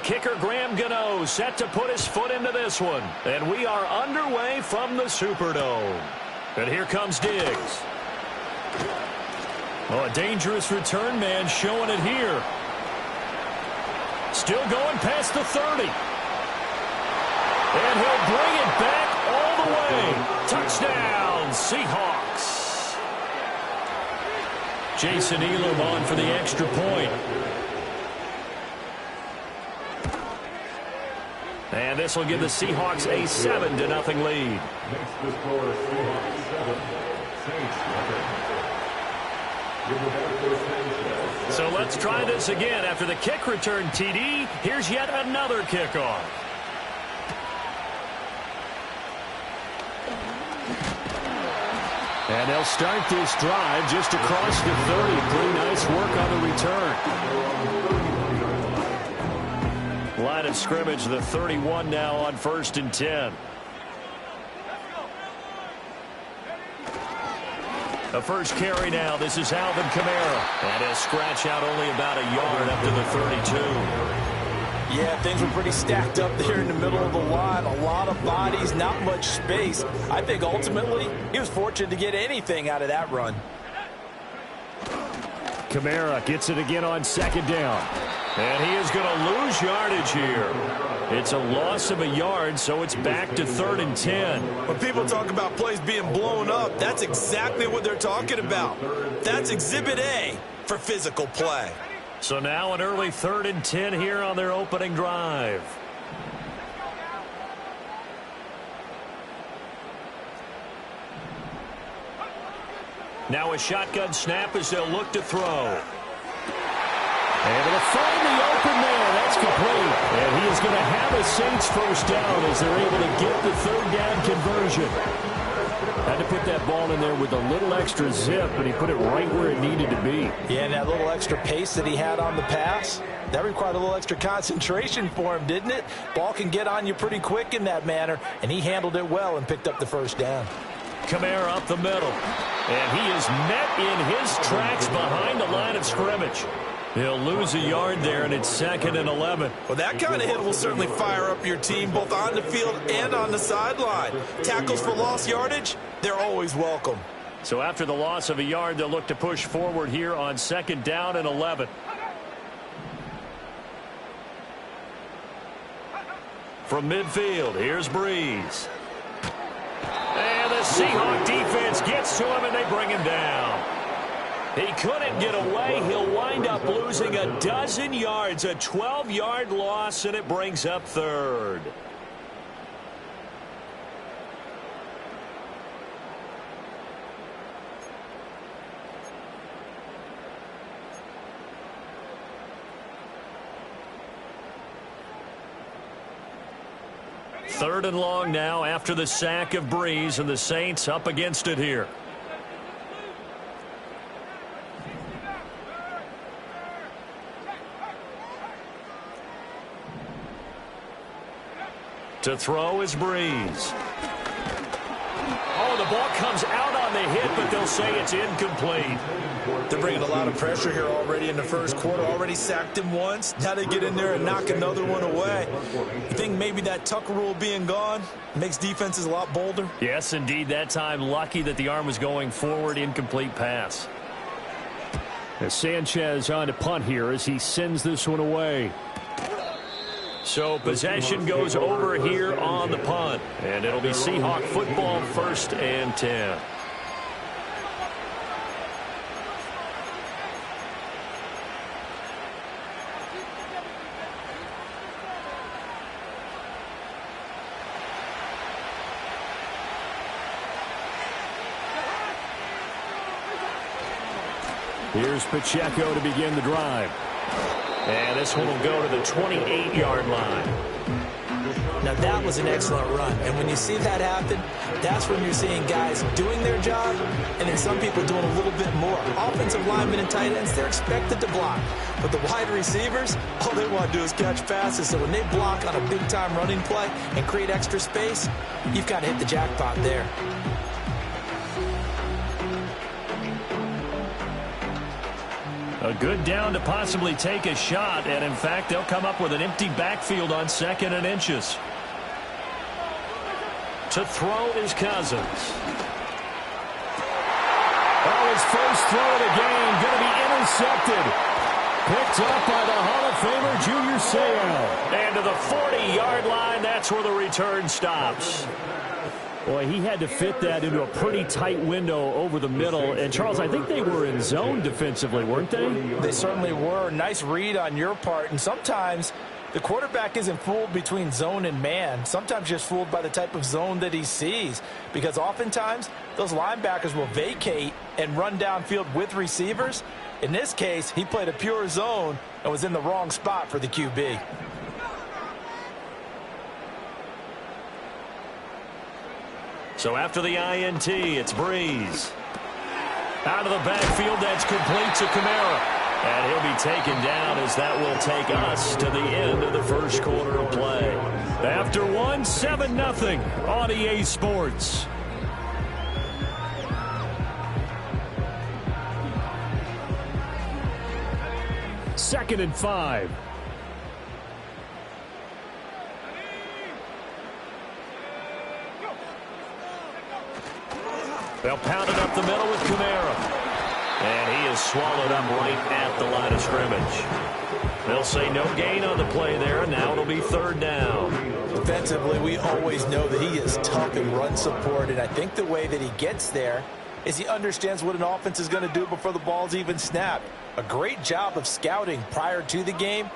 kicker Graham Gano set to put his foot into this one. And we are underway from the Superdome. And here comes Diggs. Oh, a dangerous return man showing it here. Still going past the 30. And he'll bring it back all the way. Touchdown, Seahawks. Jason Elam on for the extra point. And this will give the Seahawks a 7-0 lead. So let's try this again. After the kick return TD, here's yet another kickoff. And they'll start this drive just across the 30. Pretty nice work on the return. Line of scrimmage, the 31 now on 1st and 10. The first carry now. This is Alvin Kamara. And he'll scratch out only about a yard up to the 32. Yeah, things were pretty stacked up there in the middle of the line. A lot of bodies, not much space. I think ultimately he was fortunate to get anything out of that run. Kamara gets it again on 2nd down. And he is going to lose yardage here. It's a loss of a yard, so it's back to 3rd and 10. When people talk about plays being blown up, that's exactly what they're talking about. That's Exhibit A for physical play. So now an early 3rd and 10 here on their opening drive. Now a shotgun snap as they'll look to throw. Able to find the open man. That's complete. And he is going to have a Saints first down as they're able to get the 3rd down conversion. Had to put that ball in there with a little extra zip, but he put it right where it needed to be. Yeah, and that little extra pace that he had on the pass, that required a little extra concentration for him, didn't it? Ball can get on you pretty quick in that manner, and he handled it well and picked up the first down. Kamara up the middle. And he is met in his tracks behind the line of scrimmage. He'll lose a yard there, and it's 2nd and 11. Well, that kind of hit will certainly fire up your team both on the field and on the sideline. Tackles for lost yardage, they're always welcome. So after the loss of a yard, they'll look to push forward here on 2nd down and 11. From midfield, here's Breeze. And the Seahawk defense gets to him, and they bring him down. He couldn't get away. He'll wind up losing a dozen yards, a 12-yard loss, and it brings up 3rd. Third and long now after the sack of Breeze, and the Saints up against it here. To throw is Breeze. Oh, the ball comes out on the hit, but they'll say it's incomplete. They're bringing a lot of pressure here already in the first quarter. Already sacked him once. Now they get in there and knock another one away. You think maybe that Tucker rule being gone makes defenses a lot bolder? Yes, indeed. That time, lucky that the arm was going forward. Incomplete pass. As Sanchez on to punt here as he sends this one away. So possession goes over here on the punt. And it'll be Seahawk football, 1st and 10. Here's Pacheco to begin the drive. And this one will go to the 28-yard line. Now that was an excellent run, and when you see that happen, that's when you're seeing guys doing their job and then some people doing a little bit more. Offensive linemen and tight ends, they're expected to block, but the wide receivers, all they want to do is catch passes. So when they block on a big-time running play and create extra space, you've got to hit the jackpot there. A good down to possibly take a shot, and in fact, they'll come up with an empty backfield on 2nd and inches. To throw is Cousins. Oh, his first throw of the game going to be intercepted. Picked up by the Hall of Famer, Junior Seau. And to the 40-yard line, that's where the return stops. Boy, he had to fit that into a pretty tight window over the middle. And, Charles, I think they were in zone defensively, weren't they? They certainly were. Nice read on your part. And sometimes the quarterback isn't fooled between zone and man. Sometimes just fooled by the type of zone that he sees. Because oftentimes, those linebackers will vacate and run downfield with receivers. In this case, he played a pure zone and was in the wrong spot for the QB. So after the INT, it's Breeze. Out of the backfield, that's complete to Kamara. And he'll be taken down as that will take us to the end of the first quarter of play. After one, 7-0 on EA Sports. Second and 5. They'll pound it up the middle with Kamara. And he is swallowed up right at the line of scrimmage. They'll say no gain on the play there, and now it'll be 3rd down. Defensively, we always know that he is tough in run support, and I think the way that he gets there is he understands what an offense is going to do before the ball's even snapped. A great job of scouting prior to the game,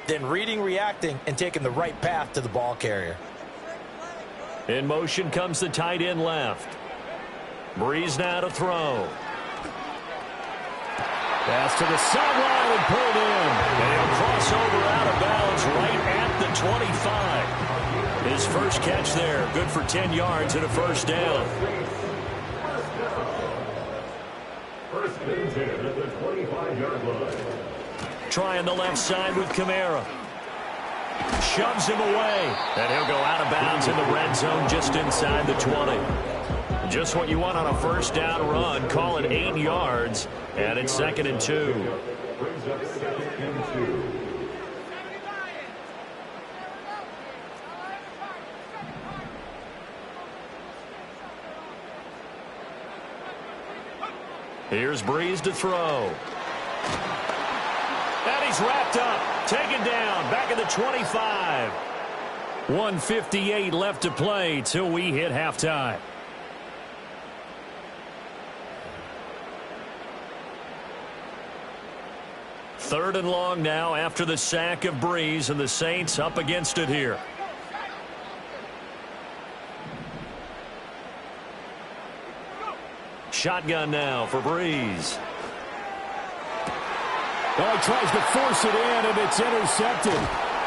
then reading, reacting, and taking the right path to the ball carrier. In motion comes the tight end left. Breeze now to throw. Pass to the sideline and pulled in. And he'll cross over out of bounds right at the 25. His first catch there, good for 10 yards and a first down. First and 10 at the 25-yard line. Trying the left side with Kamara. Shoves him away. And he'll go out of bounds in the red zone just inside the 20. Just what you want on a first down run. Call it 8 yards. And it's 2nd and 2. Brings up 2nd and 2. Here's Breeze to throw. And he's wrapped up. Taken down. Back at the 25. 1:58 left to play till we hit halftime. Third and long now after the sack of Breeze, and the Saints up against it here. Shotgun now for Breeze. Well, he tries to force it in, and it's intercepted.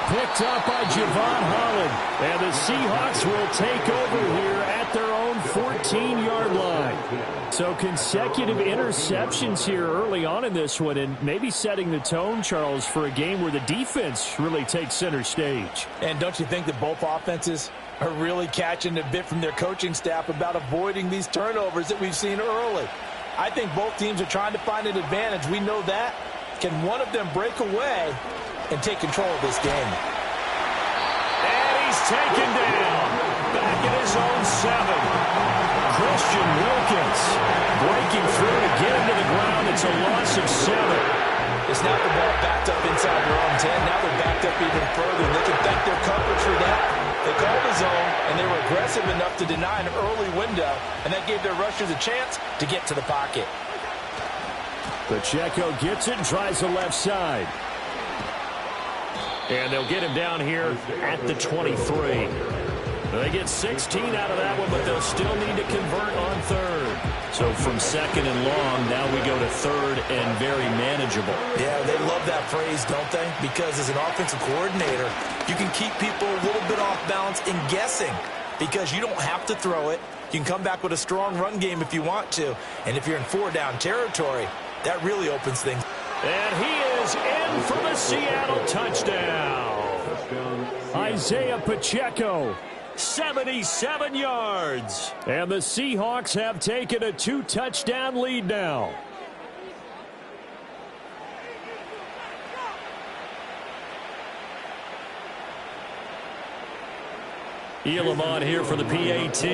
Picked up by Javon Holland. And the Seahawks will take over here at their own 14-yard line. So consecutive interceptions here early on in this one, and maybe setting the tone, Charles, for a game where the defense really takes center stage. And don't you think that both offenses are really catching a bit from their coaching staff about avoiding these turnovers that we've seen early? I think both teams are trying to find an advantage. We know that. Can one of them break away and take control of this game? And he's taken down. Back at his own 7. Christian Wilkins breaking through to get him to the ground. It's a loss of 7. They snap the ball backed up inside their own 10. Now they're backed up even further, and they can thank their coverage for that. They called the zone, and they were aggressive enough to deny an early window, and that gave their rushers a chance to get to the pocket. Pacheco gets it and tries the left side. And they'll get him down here at the 23. They get 16 out of that one, but they'll still need to convert on 3rd. So from 2nd and long, now we go to 3rd and very manageable. Yeah, they love that phrase, don't they? Because as an offensive coordinator, you can keep people a little bit off balance in guessing because you don't have to throw it. You can come back with a strong run game if you want to. And if you're in 4-down territory, that really opens things. And he is in for the Seattle touchdown. Isaiah Pacheco. 77 yards. And the Seahawks have taken a 2-touchdown lead now. Elam on here for the PAT.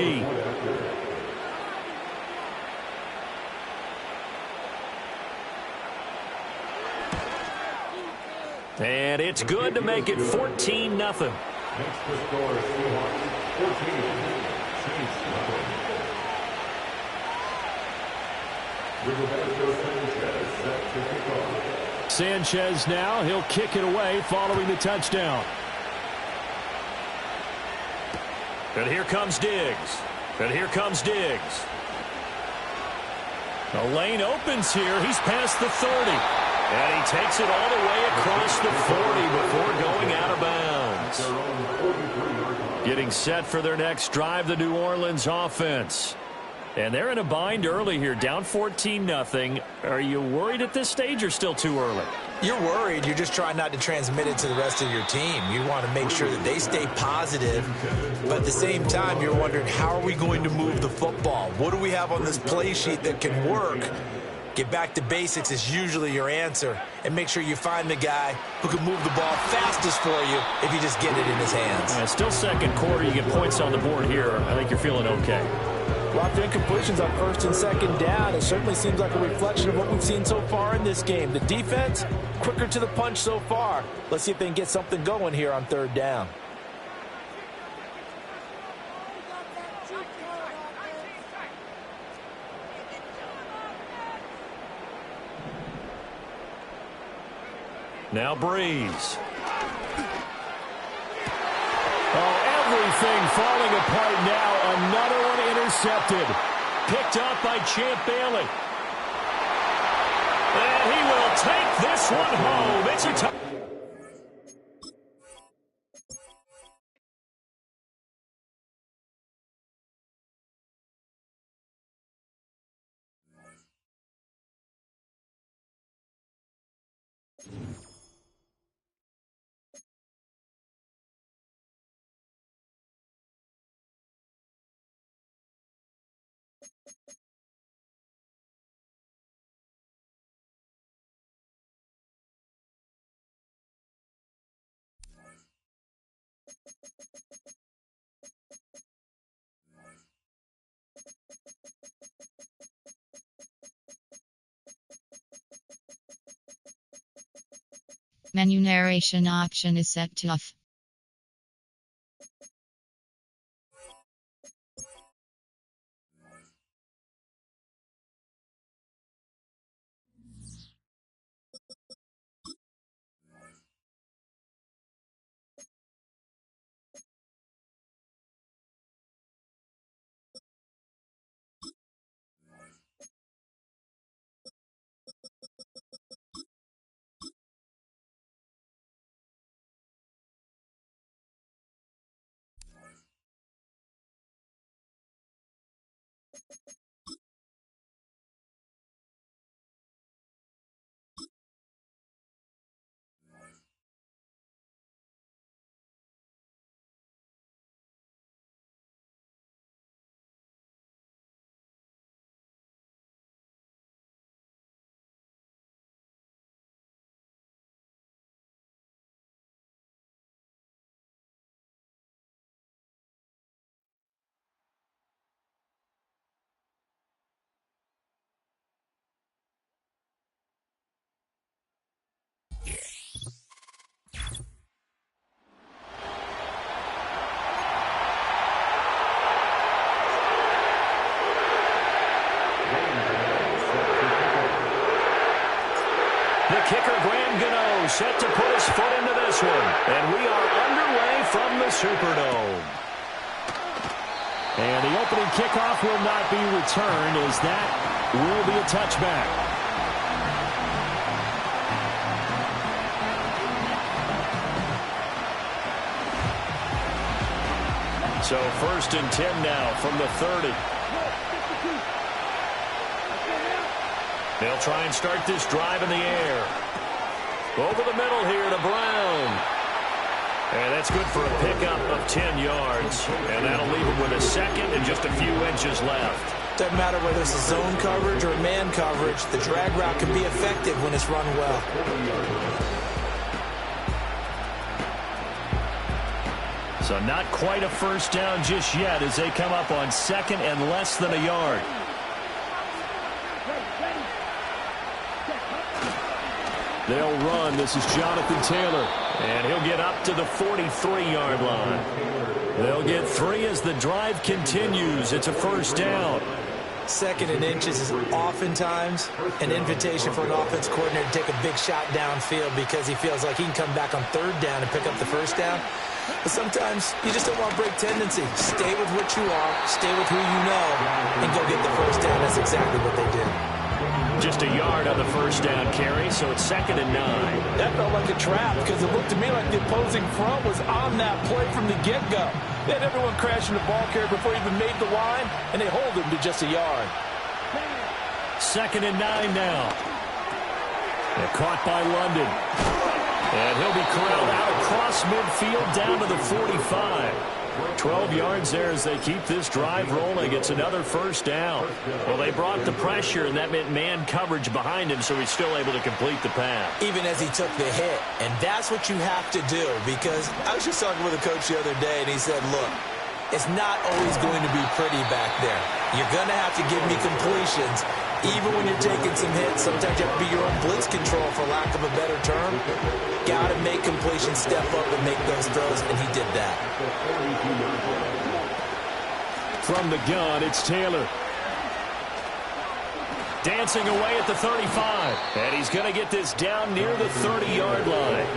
And it's good to make it 14-0. Next to score, Seahawks 14, Saints nothing. Roberto Sanchez set to kick off. Sanchez now, he'll kick it away following the touchdown. And here comes Diggs. And here comes Diggs. The lane opens here. He's past the 30. And he takes it all the way across the 40 before going out of bounds. Getting set for their next drive, the New Orleans offense. And they're in a bind early here, down 14-0. Are you worried at this stage or still too early? You're worried. You're just trying not to transmit it to the rest of your team. You want to make sure that they stay positive. But at the same time, you're wondering, how are we going to move the football? What do we have on this play sheet that can work? Get back to basics is usually your answer. And make sure you find the guy who can move the ball fastest for you if you just get it in his hands. Still second quarter. You get points on the board here. I think you're feeling okay. Lots of incompletions on first and second down. It certainly seems like a reflection of what we've seen so far in this game. The defense, quicker to the punch so far. Let's see if they can get something going here on third down. Now Breeze. Everything falling apart now. Another one intercepted. Picked up by Champ Bailey. And he will take this one home. It's a touchdown. Menu narration option is set to off. Kicker Graham Gano set to put his foot into this one. And we are underway from the Superdome. And the opening kickoff will not be returned, as that will be a touchback. So 1st and 10 now from the 30. They'll try and start this drive in the air. Over the middle here to Brown. And that's good for a pickup of 10 yards. And that'll leave him with a second and just a few inches left. Doesn't matter whether it's a zone coverage or man coverage. The drag route can be effective when it's run well. So not quite a first down just yet as they come up on second and less than a yard. They'll run. This is Jonathan Taylor. And he'll get up to the 43-yard line. They'll get 3 as the drive continues. It's a first down. Second and inches is oftentimes an invitation for an offense coordinator to take a big shot downfield because he feels like he can come back on third down and pick up the first down. But sometimes you just don't want to break tendency. Stay with what you are, stay with who you know, and go get the first down. That's exactly what they did. Just a yard on the first down carry, so it's 2nd and 9. That felt like a trap because it looked to me like the opposing front was on that play from the get-go. They had everyone crashing the ball carrier before he even made the line, and they hold him to just a yard. 2nd and 9 now. They're caught by London. And he'll be corralled out across midfield down to the 45. 12 yards there as they keep this drive rolling. It's another first down. Well, they brought the pressure, and that meant man coverage behind him, so he's still able to complete the pass. Even as he took the hit. And that's what you have to do, because I was just talking with a coach the other day, and he said, look, it's not always going to be pretty back there. You're going to have to give me completions. Even when you're taking some hits, sometimes you have to be your own blitz control, for lack of a better term. Got to make completions, step up and make those throws, and he did that. From the gun, it's Taylor. Dancing away at the 35. And he's going to get this down near the 30-yard line.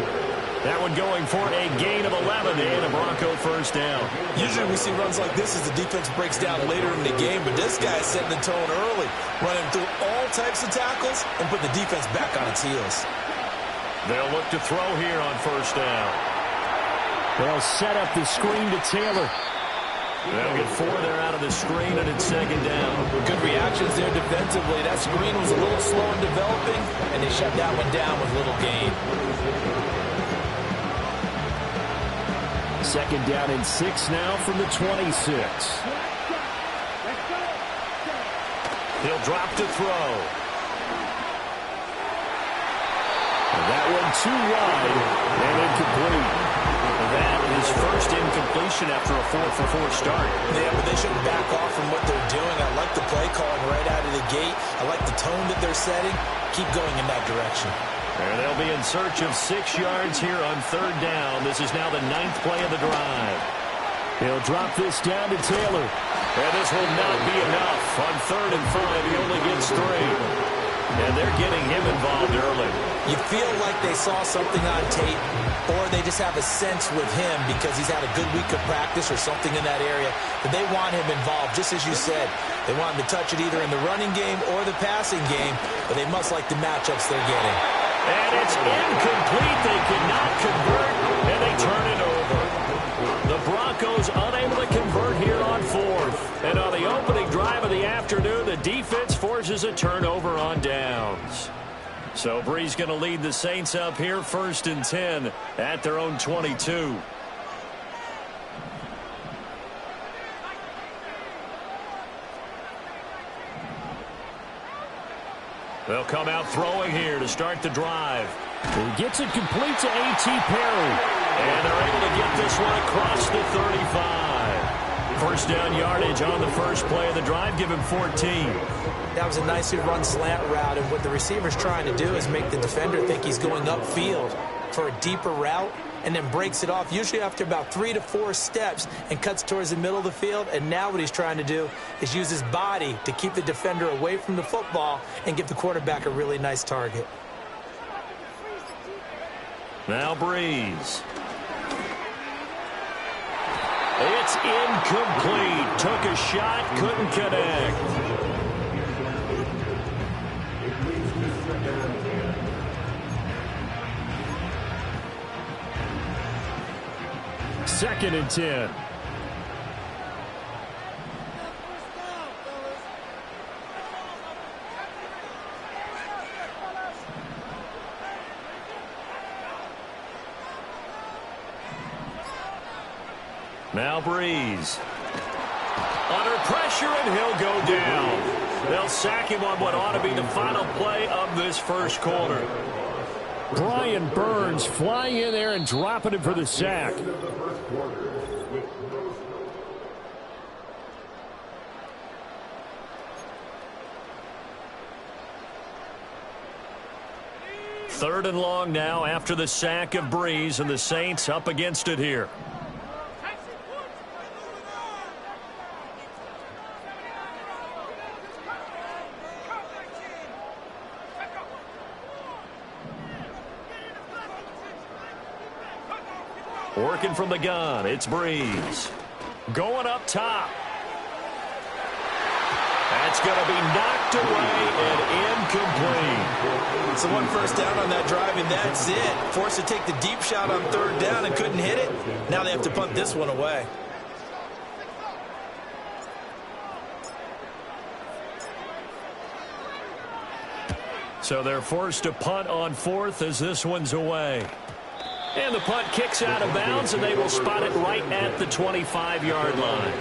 That one going for a gain of 11 and a Bronco first down. Usually we see runs like this as the defense breaks down later in the game, but this guy is setting the tone early, running through all types of tackles and put the defense back on its heels. They'll look to throw here on first down. They'll set up the screen to Taylor. They'll get 4 there out of the screen, and it's 2nd down. Good reactions there defensively. That screen was a little slow in developing, and they shut that one down with little gain. 2nd down and 6 now from the 26. He'll drop to throw. And that one too wide and incomplete. That is first incompletion after a 4-for-4 start. Yeah, but they shouldn't back off from what they're doing. I like the play calling right out of the gate. I like the tone that they're setting. Keep going in that direction. And they'll be in search of 6 yards here on 3rd down. This is now the 9th play of the drive. He'll drop this down to Taylor. And this will not be enough. On 3rd and 5, he only gets 3. And they're getting him involved early. You feel like they saw something on tape, or they just have a sense with him because he's had a good week of practice or something in that area that they want him involved, just as you said. They want him to touch it either in the running game or the passing game, but they must like the matchups they're getting. And it's incomplete. They cannot convert, and they turn it over. The Broncos unable to convert here on 4th. And on the opening drive of the afternoon, the defense forces a turnover on downs. So Bree's going to lead the Saints up here 1st and 10 at their own 22. They'll come out throwing here to start the drive. He gets it complete to A.T. Perry. And they're able to get this one across the 35. First down yardage on the first play of the drive. Give him 14. That was a nicely run slant route, and what the receiver's trying to do is make the defender think he's going upfield for a deeper route and then breaks it off, usually after about 3 to 4 steps, and cuts towards the middle of the field. And now what he's trying to do is use his body to keep the defender away from the football and give the quarterback a really nice target. Now Breeze. It's incomplete. Took a shot, couldn't connect. Second and 10. Now Breeze. Under pressure, and he'll go down. They'll sack him on what ought to be the final play of this first quarter. Brian Burns flying in there and dropping him for the sack. 3rd and long now after the sack of Breeze, and the Saints up against it here. Working from the gun, it's Breeze. Going up top. That's going to be knocked away and incomplete. So 1 first down on that drive, and that's it. Forced to take the deep shot on 3rd down and couldn't hit it. Now they have to punt this one away. So they're forced to punt on 4th as this one's away. And the punt kicks out of bounds, and they will spot it right at the 25-yard line.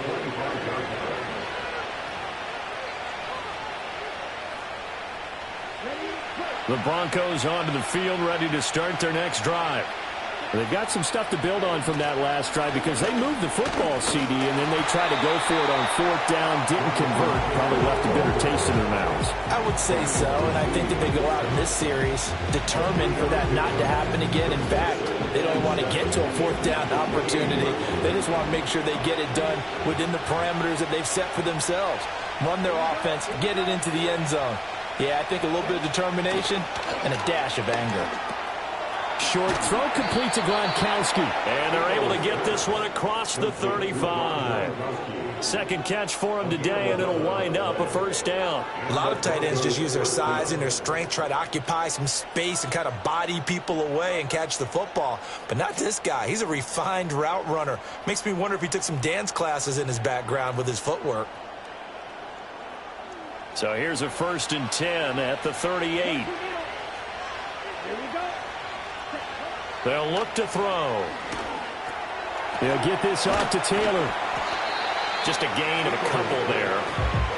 The Broncos onto the field, ready to start their next drive. They've got some stuff to build on from that last drive because they moved the football, CD, and then they tried to go for it on 4th down, didn't convert, probably left a bitter taste in their mouths. I would say so, and I think that they go out in this series determined for that not to happen again. In fact, they don't want to get to a 4th down opportunity. They just want to make sure they get it done within the parameters that they've set for themselves. Run their offense, get it into the end zone. Yeah, I think a little bit of determination and a dash of anger. Short throw complete to Gronkowski. And they're able to get this one across the 35. Second catch for him today, and it'll wind up a 1st down. A lot of tight ends just use their size and their strength, try to occupy some space and kind of body people away and catch the football. But not this guy. He's a refined route runner. Makes me wonder if he took some dance classes in his background with his footwork. So here's a 1st and 10 at the 38. They'll look to throw. They'll get this off to Taylor. Just a gain of a couple there.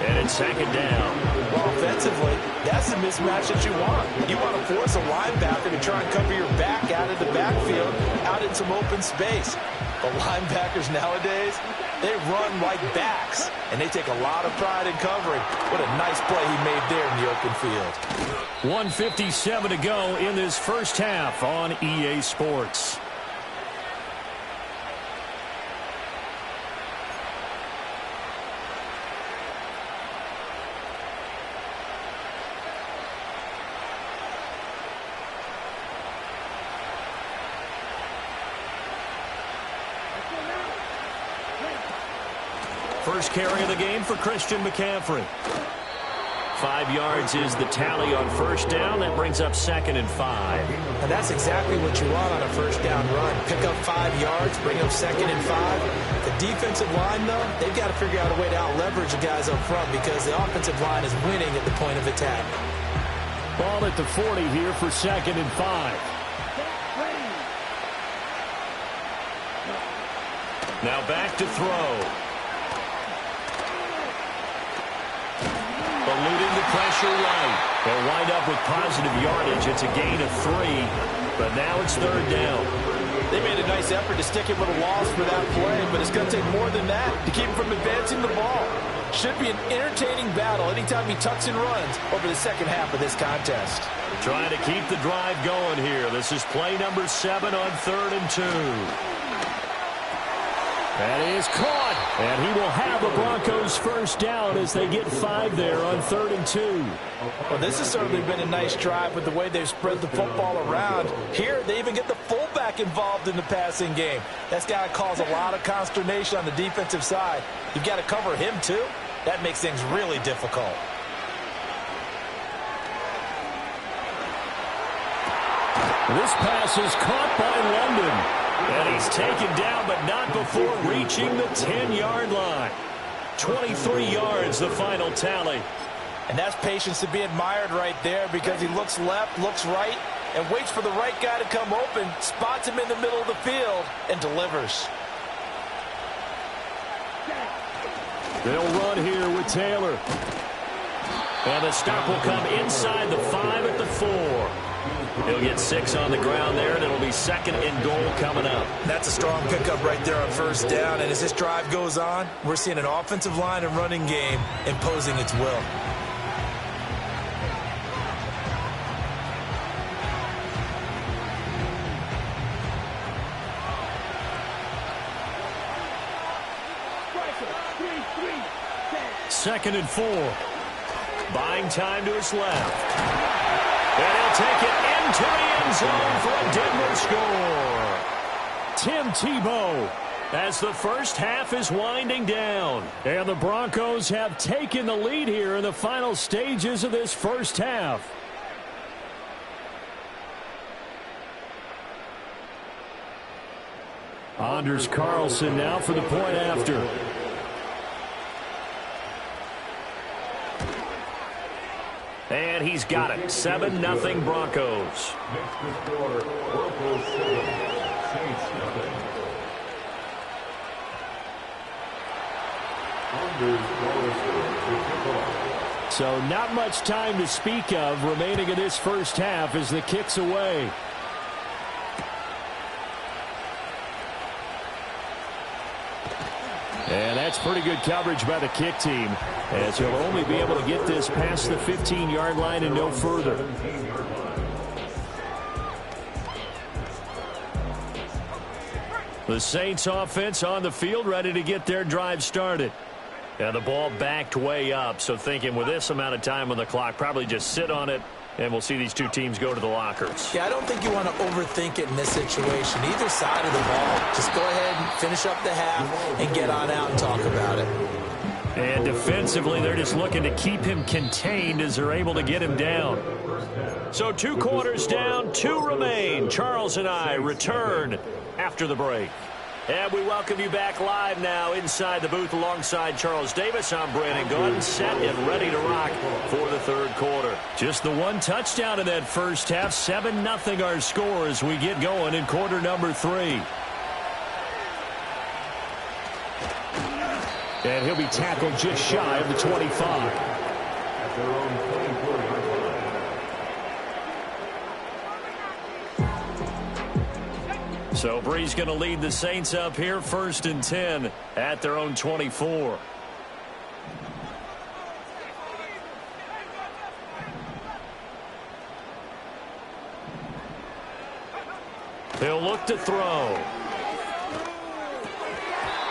And it's 2nd down. Well, offensively, that's the mismatch that you want. You want to force a linebacker to try and cover your back out of the backfield, out in some open space. But linebackers nowadays, they run like backs, and they take a lot of pride in covering. What a nice play he made there in the open field. 1:57 to go in this first half on EA Sports. First carry of the game for Christian McCaffrey. 5 yards is the tally on 1st down. That brings up 2nd and 5. And that's exactly what you want on a 1st down run. Pick up 5 yards, bring up 2nd and 5. The defensive line, though, they've got to figure out a way to out-leverage the guys up front because the offensive line is winning at the point of attack. Ball at the 40 here for 2nd and 5. Now back to throw. Eluding the pressure right. They'll wind up with positive yardage. It's a gain of 3, but now it's 3rd down. They made a nice effort to stick him with a loss for that play, but it's going to take more than that to keep him from advancing the ball. Should be an entertaining battle anytime he tucks and runs over the second half of this contest. Trying to keep the drive going here. This is play number 7 on 3rd and 2. That is caught, and he will have a Broncos 1st down as they get 5 there on 3rd and 2. Well, this has certainly been a nice drive with the way they've spread the football around. Here, they even get the fullback involved in the passing game. That's got to cause a lot of consternation on the defensive side. You've got to cover him, too. That makes things really difficult. This pass is caught by London. And he's taken down, but not before reaching the 10-yard line. 23 yards, the final tally. And that's patience to be admired right there because he looks left, looks right, and waits for the right guy to come open, spots him in the middle of the field, and delivers. They'll run here with Taylor. And the stop will come inside the 5 at the 4. He'll get 6 on the ground there, and it'll be 2nd and goal coming up. That's a strong pickup right there on 1st down. And as this drive goes on, we're seeing an offensive line and running game imposing its will. 2nd and 4. Buying time to his left. And he'll take it into the end zone for a Denver score. Tim Tebow. As the first half is winding down. And the Broncos have taken the lead here in the final stages of this first half. Anders Carlson now for the point after. And he's got it. 7-0 Broncos. Next to score, Broncos 7, Saints nothing. So not much time to speak of remaining in this first half as the kick's away. And that's pretty good coverage by the kick team, as he'll only be able to get this past the 15-yard line and no further. The Saints offense on the field, ready to get their drive started. And the ball backed way up, so thinking with this amount of time on the clock, probably just sit on it, and we'll see these two teams go to the lockers. Yeah, I don't think you want to overthink it in this situation. Either side of the ball, just go ahead and finish up the half and get on out and talk about it. And defensively, they're just looking to keep him contained as they're able to get him down. So 2 quarters down, 2 remain. Charles and I return after the break. And we welcome you back live now inside the booth alongside Charles Davis. I'm Brandon Gordon, set and ready to rock for the third quarter. Just the one touchdown in that first half. 7-0 our score as we get going in quarter number 3. And he'll be tackled just shy of the 25. At their own 24-yard line. So Bree's going to lead the Saints up here, 1st and 10 at their own 24. He'll look to throw.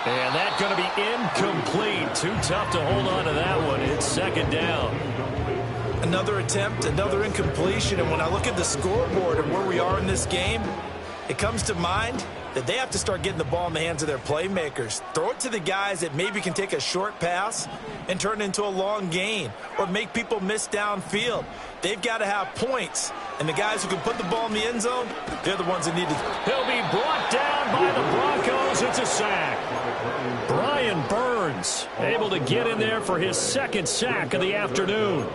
And that's going to be incomplete. Too tough to hold on to that one. It's 2nd down. Another attempt, another incompletion, and when I look at the scoreboard and where we are in this game, it comes to mind that they have to start getting the ball in the hands of their playmakers. Throw it to the guys that maybe can take a short pass and turn it into a long gain or make people miss downfield. They've got to have points, and the guys who can put the ball in the end zone, they're the ones that need to. He'll be brought down by the Broncos. It's a sack. Brian Burns able to get in there for his 2nd sack of the afternoon.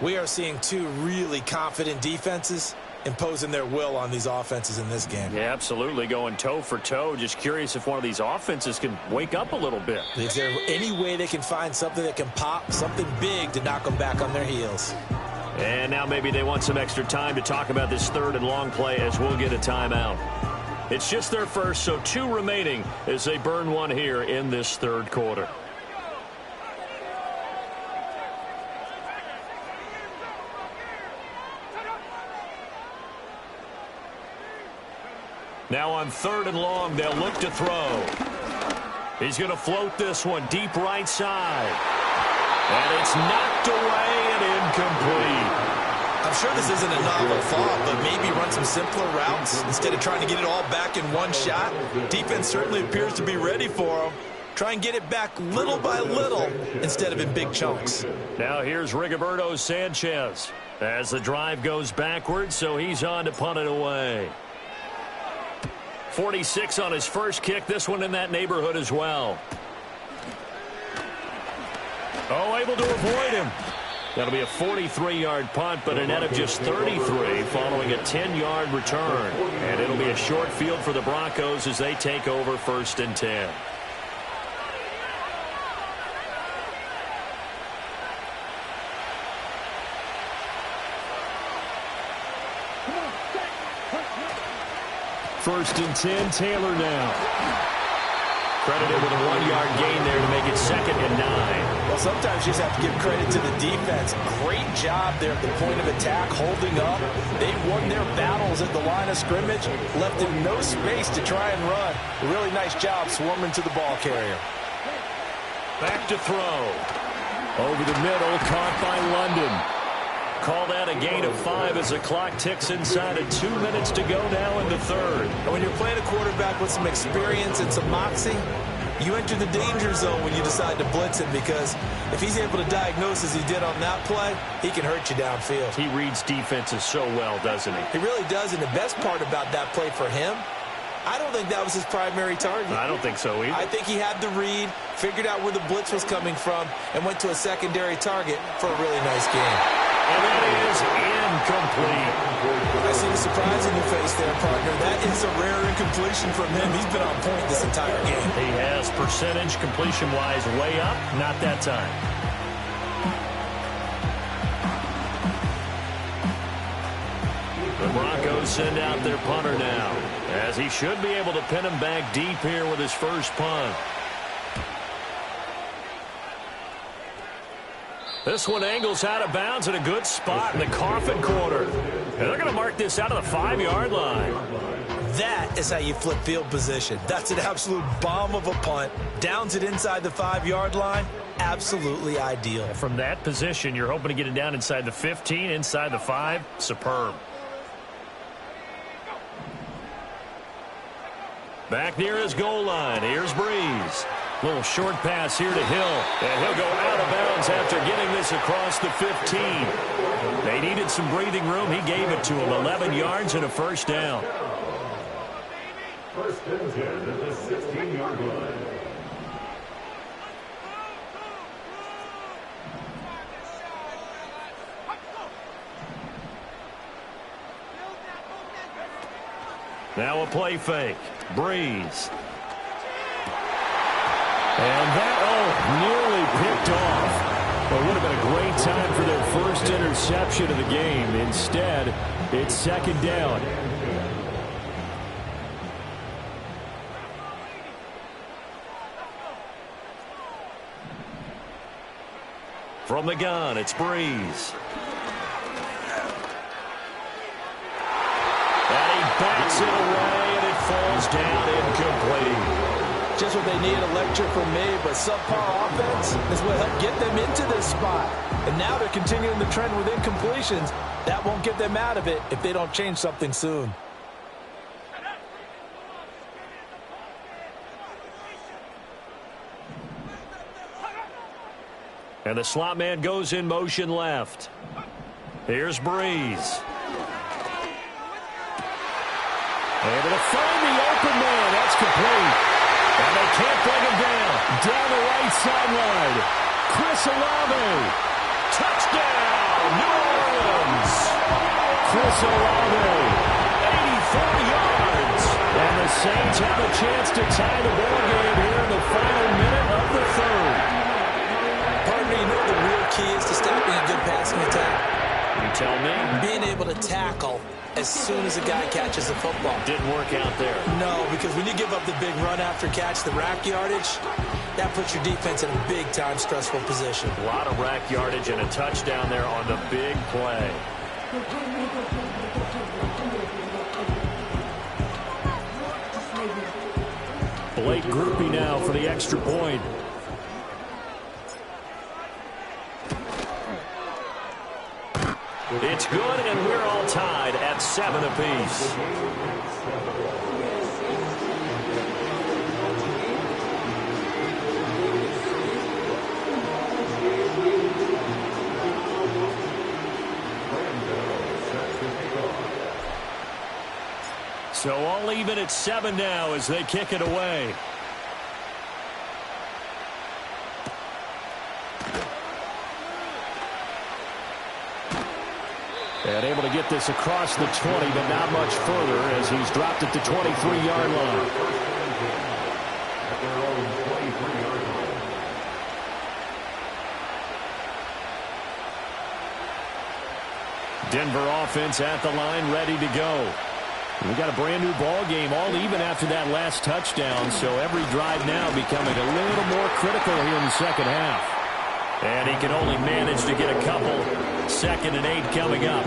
We are seeing 2 really confident defenses imposing their will on these offenses in this game. Yeah, absolutely, going toe for toe. Just curious if one of these offenses can wake up a little bit. Is there any way they can find something that can pop, something big to knock them back on their heels? And now maybe they want some extra time to talk about this 3rd and long play as we'll get a timeout. It's just their first, so 2 remaining as they burn one here in this 3rd quarter. Now on 3rd and long, they'll look to throw. He's going to float this one deep right side. And it's knocked away and incomplete. I'm sure this isn't a novel thought, but maybe run some simpler routes instead of trying to get it all back in one shot. Defense certainly appears to be ready for him. Try and get it back little by little instead of in big chunks. Now here's Rigoberto Sanchez as the drive goes backwards, so he's on to punt it away. 46 on his first kick. This one in that neighborhood as well. Oh, able to avoid him. That'll be a 43-yard punt, but a net of just 33 following a 10-yard return. And it'll be a short field for the Broncos as they take over 1st and 10. First and 10, Taylor now. Credited with a 1-yard gain there to make it 2nd and 9. Well, sometimes you just have to give credit to the defense. Great job there at the point of attack, holding up. They won their battles at the line of scrimmage, left them no space to try and run. A really nice job swarming to the ball carrier. Back to throw. Over the middle, caught by London. Called out a gain of 5 as the clock ticks inside of 2 minutes to go now in the third. And when you're playing a quarterback with some experience and some moxie, you enter the danger zone when you decide to blitz him, because if he's able to diagnose as he did on that play, he can hurt you downfield. He reads defenses so well, doesn't he? He really does, and the best part about that play for him, I don't think that was his primary target. I don't think so either. I think he had the read, figured out where the blitz was coming from, and went to a secondary target for a really nice game. And that is incomplete. I see the surprise in your face there, partner. That is a rare incompletion from him. He's been on point this entire game. He has percentage completion-wise way up. Not that time. The Broncos send out their punter now, as he should be able to pin him back deep here with his first punt. This one angles out of bounds in a good spot in the coffin corner. And they're going to mark this out of the 5-yard line. That is how you flip field position. That's an absolute bomb of a punt. Downs it inside the 5-yard line. Absolutely ideal. From that position, you're hoping to get it down inside the 15, inside the 5. Superb. Back near his goal line. Here's Breeze. Little short pass here to Hill. And he'll go out of bounds after getting this across the 15. They needed some breathing room. He gave it to him. 11 yards and a first down. First and 10 at the 16-yard line. Now a play fake. Breeze. And that, nearly picked off. Well, it would have been a great time for their first interception of the game. Instead, it's second down. From the gun, it's Breeze. And he backs it away, and it falls down incomplete. Just what they need, a lecture from me, but subpar offense is what helped get them into this spot. And now they're continuing the trend with incompletions. That won't get them out of it if they don't change something soon. And the slot man goes in motion left. Here's Breeze. Able to find the open man. That's complete. And they can't bring him down. Down the right sideline. Chris Olave. Touchdown, New Orleans. Chris Olave, 84 yards. And the Saints have a chance to tie the ball game here in the final minute of the third. Partner, you know the real key is to stopping a good passing attack? You tell me. Being able to tackle as soon as a guy catches a football. Didn't work out there. No, because when you give up the big run after catch, the rack yardage, that puts your defense in a big-time stressful position. A lot of rack yardage and a touchdown there on the big play. Blake Groupie now for the extra point. It's good, and we're all tied at 7 apiece. So all even at 7 now as they kick it away. And able to get this across the 20, but not much further as he's dropped at the 23-yard line. Denver offense at the line, ready to go. We got a brand new ball game, all even after that last touchdown, so every drive now becoming a little more critical here in the second half. And he can only manage to get a couple. 2nd and 8 coming up.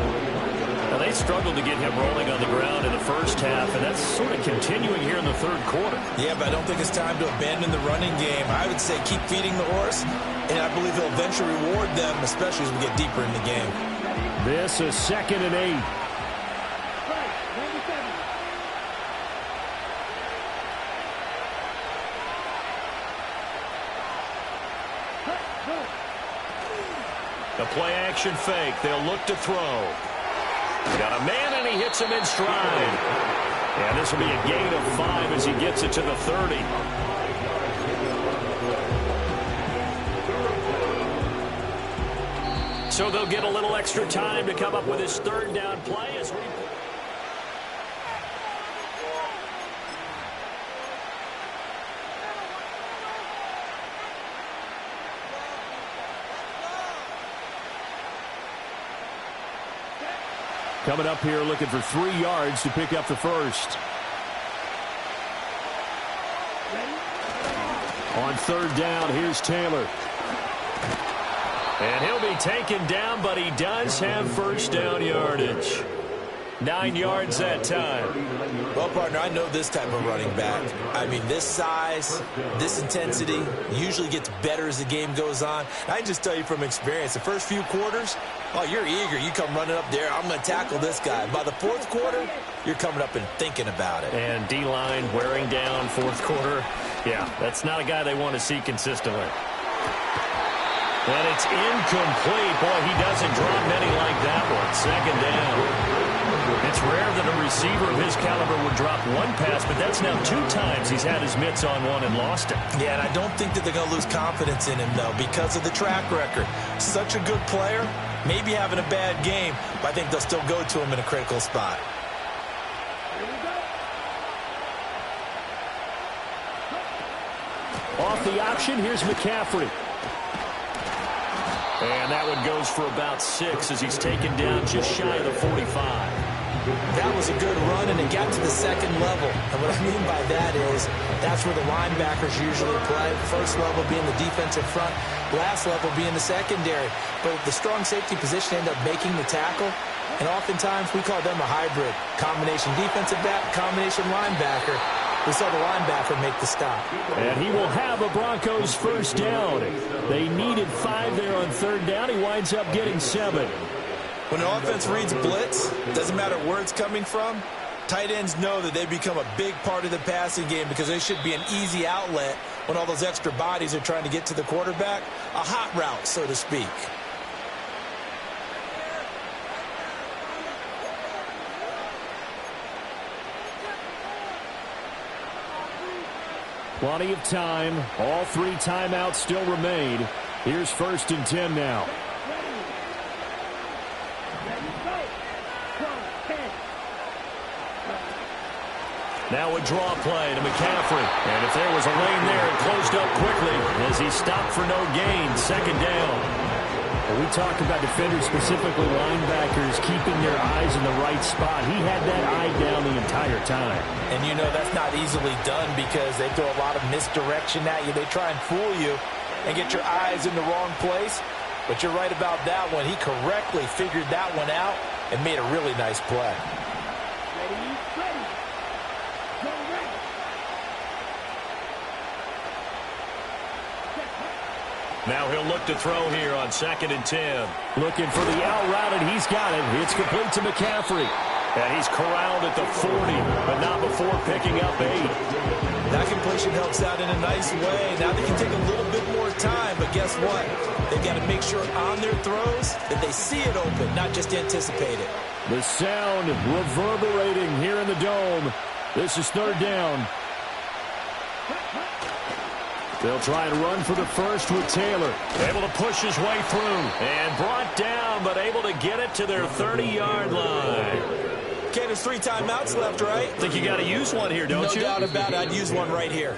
Now, they struggled to get him rolling on the ground in the first half, and that's sort of continuing here in the third quarter. Yeah, but I don't think it's time to abandon the running game. I would say keep feeding the horse, and I believe he'll eventually reward them, especially as we get deeper in the game. This is 2nd and 8. The play-action fake. They'll look to throw. Got a man, and he hits him in stride. And this will be a gain of 5 as he gets it to the 30. So they'll get a little extra time to come up with his third down play as we... Coming up here looking for 3 yards to pick up the first. On 3rd down, here's Taylor. And he'll be taken down, but he does have first down yardage. 9 yards that time. Well, partner, I know this type of running back. I mean, this size, this intensity usually gets better as the game goes on. I can just tell you from experience, the first few quarters, oh, you're eager. You come running up there, I'm going to tackle this guy. By the 4th quarter, you're coming up and thinking about it. And D-line wearing down 4th quarter. Yeah, that's not a guy they want to see consistently. And it's incomplete. Boy, he doesn't draw many like that one. 2nd down. It's rare that a receiver of his caliber would drop one pass, but that's now 2 times he's had his mitts on one and lost it. Yeah, and I don't think that they're going to lose confidence in him, though, because of the track record. Such a good player, maybe having a bad game, but I think they'll still go to him in a critical spot. Off the option, here's McCaffrey. And that one goes for about 6 as he's taken down just shy of the 45. That was a good run, and it got to the 2nd level. And what I mean by that is that's where the linebackers usually play. First level being the defensive front, last level being the secondary. But the strong safety position ended up making the tackle, and oftentimes we call them a hybrid. Combination defensive back, combination linebacker. We saw the linebacker make the stop. And he will have a Broncos first down. They needed 5 there on 3rd down. He winds up getting 7. When an offense reads blitz, doesn't matter where it's coming from, tight ends know that they become a big part of the passing game because they should be an easy outlet when all those extra bodies are trying to get to the quarterback. A hot route, so to speak. Plenty of time. All 3 timeouts still remain. Here's 1st and 10 now. Now a draw play to McCaffrey. And if there was a lane there, it closed up quickly as he stopped for no gain. 2nd down. Well, we talk about defenders, specifically linebackers, keeping their eyes in the right spot. He had that eye down the entire time. And you know that's not easily done because they throw a lot of misdirection at you. They try and fool you and get your eyes in the wrong place. But you're right about that one. He correctly figured that one out and made a really nice play. Now he'll look to throw here on 2nd and 10. Looking for the out route, and he's got it. It's complete to McCaffrey. And he's corralled at the 40, but not before picking up 8. That completion helps out in a nice way. Now they can take a little bit more time, but guess what? They've got to make sure on their throws that they see it open, not just anticipate it. The sound reverberating here in the dome. This is 3rd down. They'll try and run for the first with Taylor. Able to push his way through and brought down, but able to get it to their 30-yard line. Okay, there's 3 timeouts left, right? Think you got to use one here, don't you? No doubt about it. I'd use one right here.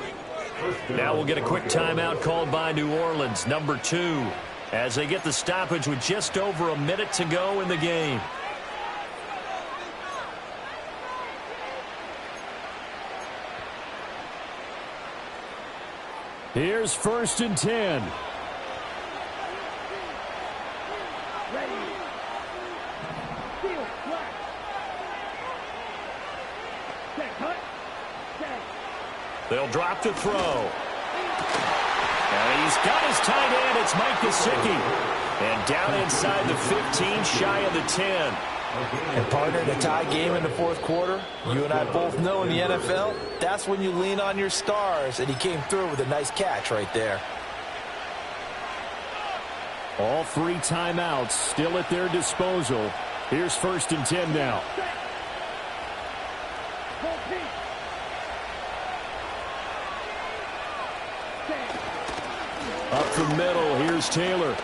Now we'll get a quick timeout called by New Orleans, number 2, as they get the stoppage with just over a minute to go in the game. Here's 1st and 10. They'll drop to throw. And he's got his tight end. It's Mike Gesicki. And down inside the 15, shy of the 10. And partner, in a tie game in the fourth quarter, you and I both know in the NFL, that's when you lean on your stars. And he came through with a nice catch right there. All 3 timeouts still at their disposal. Here's 1st and 10 now. Up the middle, here's Taylor.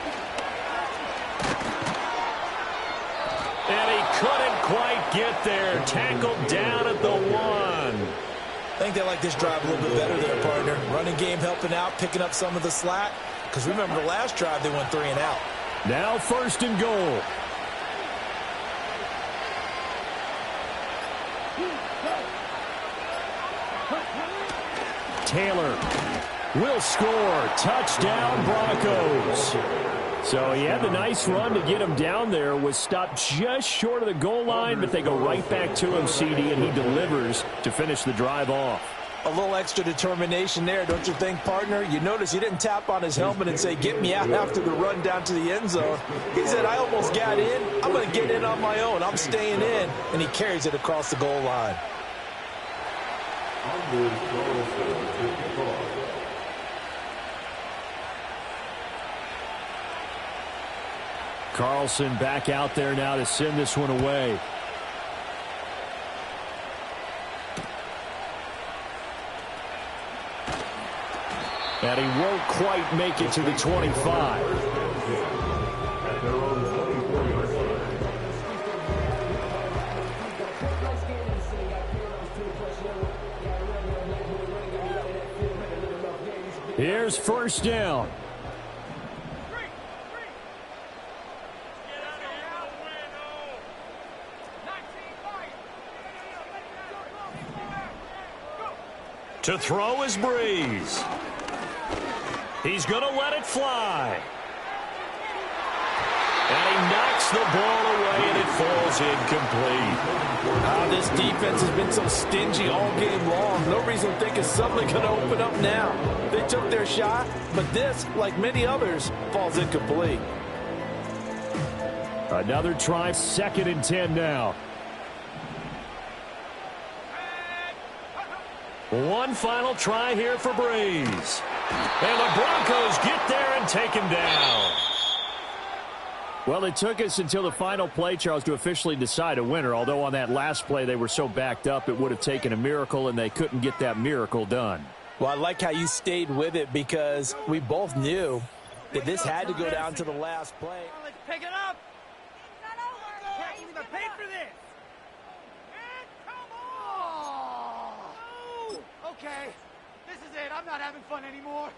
And he couldn't quite get there. Tackled down at the 1. I think they like this drive a little bit better there, partner. Running game helping out, picking up some of the slack. Because remember the last drive, they went 3 and out. Now 1st and goal. Taylor will score. Touchdown, Broncos. So he had the nice run to get him down there. Was stopped just short of the goal line, but they go right back to him, CD, and he delivers to finish the drive off. A little extra determination there, don't you think, partner? You notice he didn't tap on his helmet and say, get me out after the run down to the end zone. He said, I almost got in. I'm going to get in on my own. I'm staying in. And he carries it across the goal line. Carlson back out there now to send this one away. And he won't quite make it to the 25. Here's 1st down. To throw is Breeze. He's going to let it fly. And he knocks the ball away, and it falls incomplete. This defense has been so stingy all game long. No reason to think it's suddenly going to open up now. They took their shot, but this, like many others, falls incomplete. Another try, 2nd and 10 now. One final try here for Breeze. And the Broncos get there and take him down. Well, it took us until the final play, Charles, to officially decide a winner. Although on that last play they were so backed up it would have taken a miracle, and they couldn't get that miracle done. Well, I like how you stayed with it because we both knew that this had to go down to the last play. Let's pick it up. Can't believe I paid for this. And come on. Oh, okay. This is it. I'm not having fun anymore.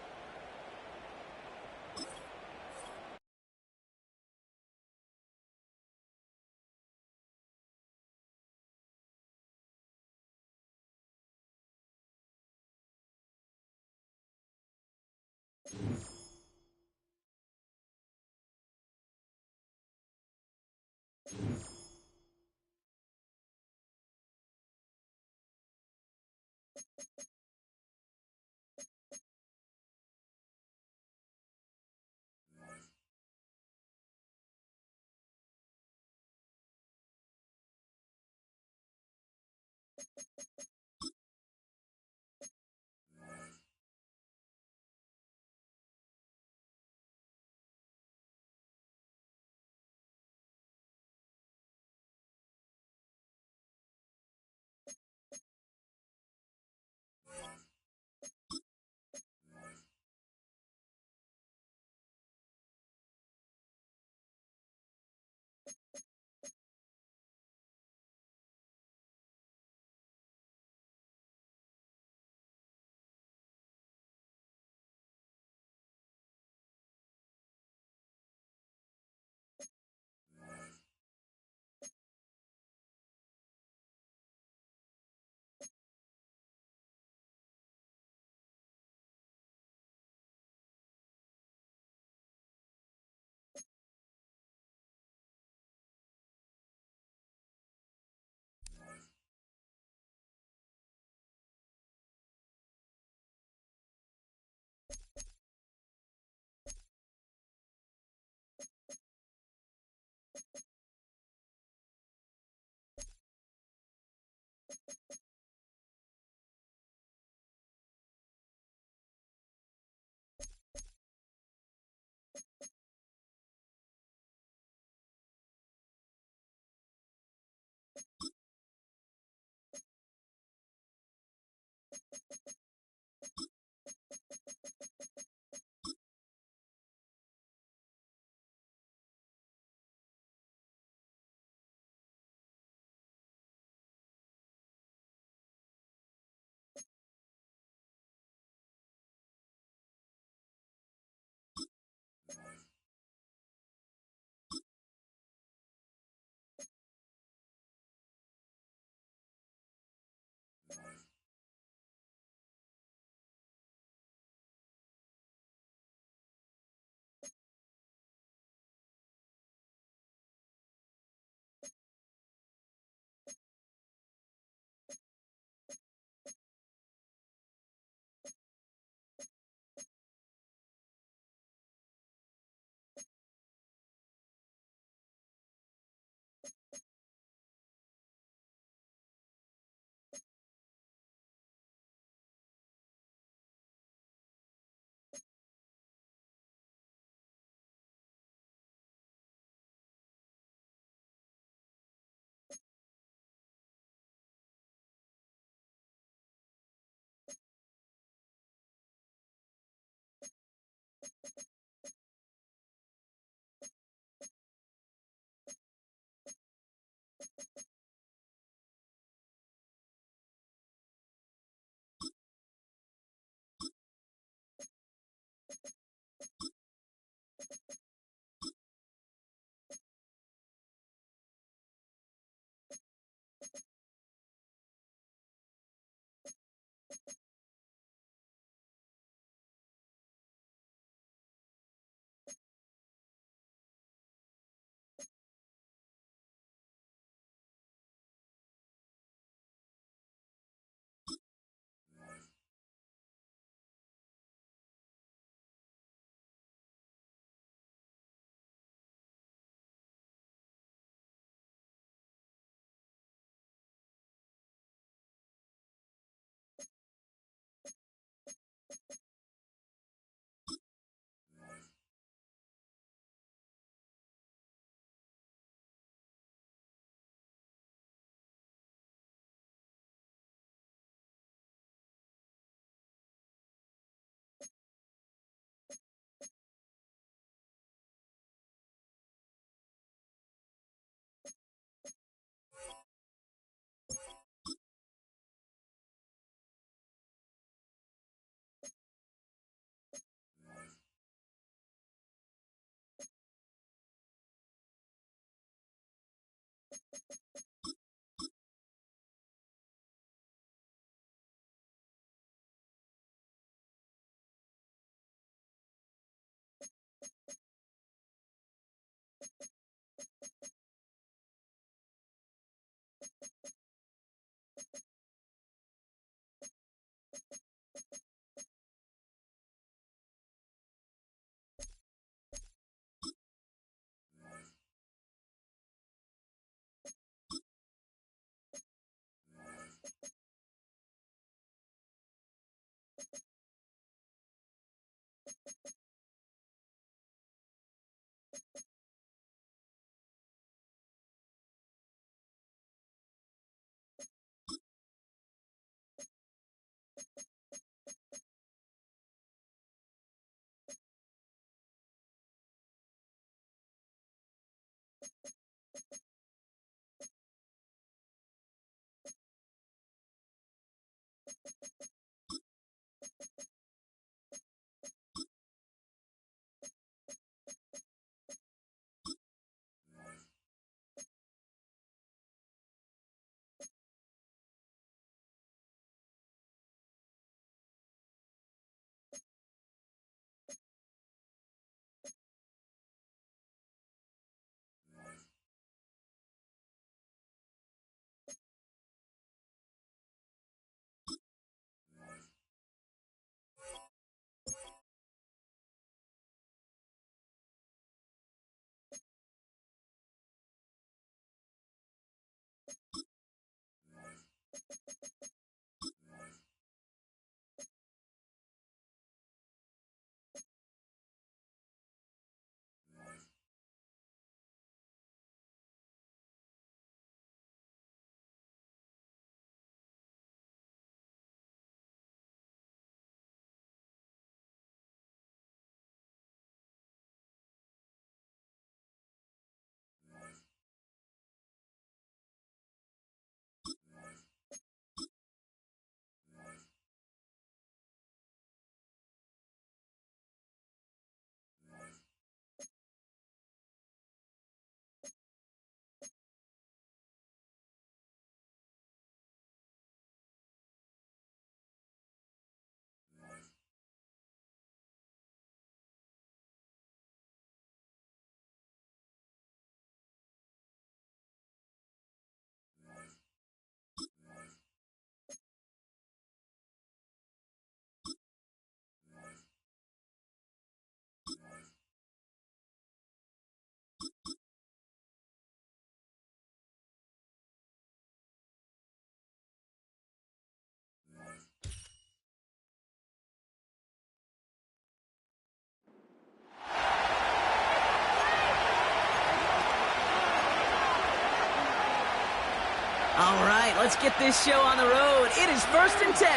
All right, let's get this show on the road. It is 1st and 10.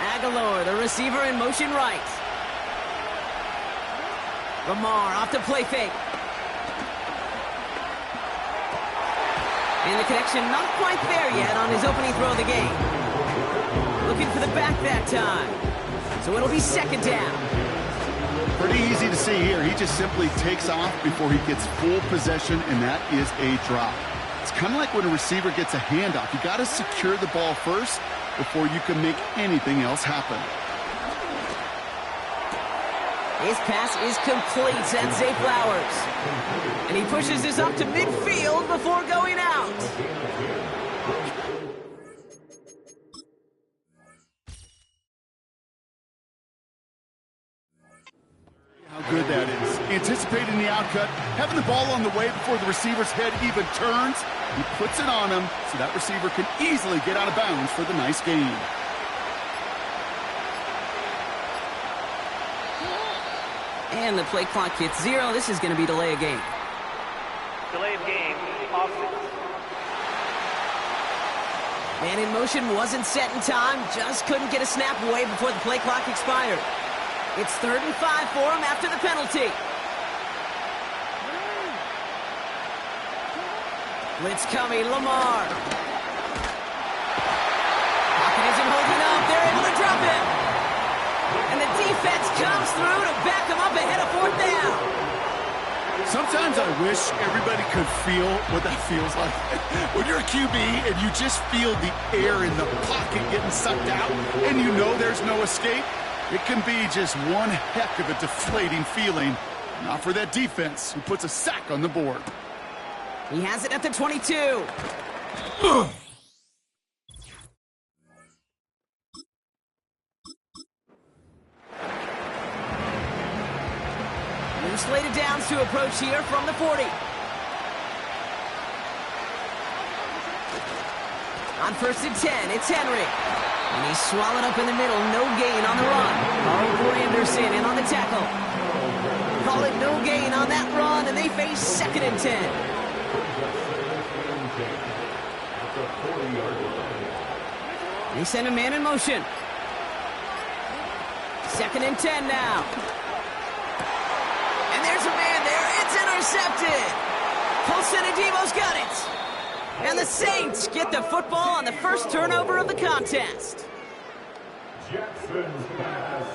Aguilar, the receiver, in motion right. Lamar off the play fake. And the connection not quite there yet on his opening throw of the game. Looking for the back that time. So it'll be 2nd down. Pretty easy to see here. He just simply takes off before he gets full possession, and that is a drop. It's kind of like when a receiver gets a handoff. You got to secure the ball first before you can make anything else happen. His pass is complete. That's Zay Flowers. And he pushes this up to midfield before going out. How good that is. Anticipating the outcut, having the ball on the way before the receiver's head even turns. He puts it on him so that receiver can easily get out of bounds for the nice gain. And the play clock hits 0. This is going to be delay of game. Delay of game, offense. Man in motion wasn't set in time. Just couldn't get a snap away before the play clock expired. It's 3rd and 5 for him after the penalty. Blitz coming, Lamar. Pocket isn't holding up. They're able to drop him. And the defense comes through to back him up ahead of 4th down. Sometimes I wish everybody could feel what that feels like. When you're a QB and you just feel the air in the pocket getting sucked out and you know there's no escape, it can be just one heck of a deflating feeling. Not for that defense who puts a sack on the board. He has it at the 22. New slated downs to approach here from the 40. On 1st and 10, it's Henry. And he's swallowed up in the middle. No gain on the run. Oh, Anderson in on the tackle. Call it no gain on that run, and they face 2nd and 10. They send a man in motion. 2nd and 10 now. And there's a man there. It's intercepted. Colson Adebo's got it. And the Saints get the football on the first turnover of the contest. Jackson's pass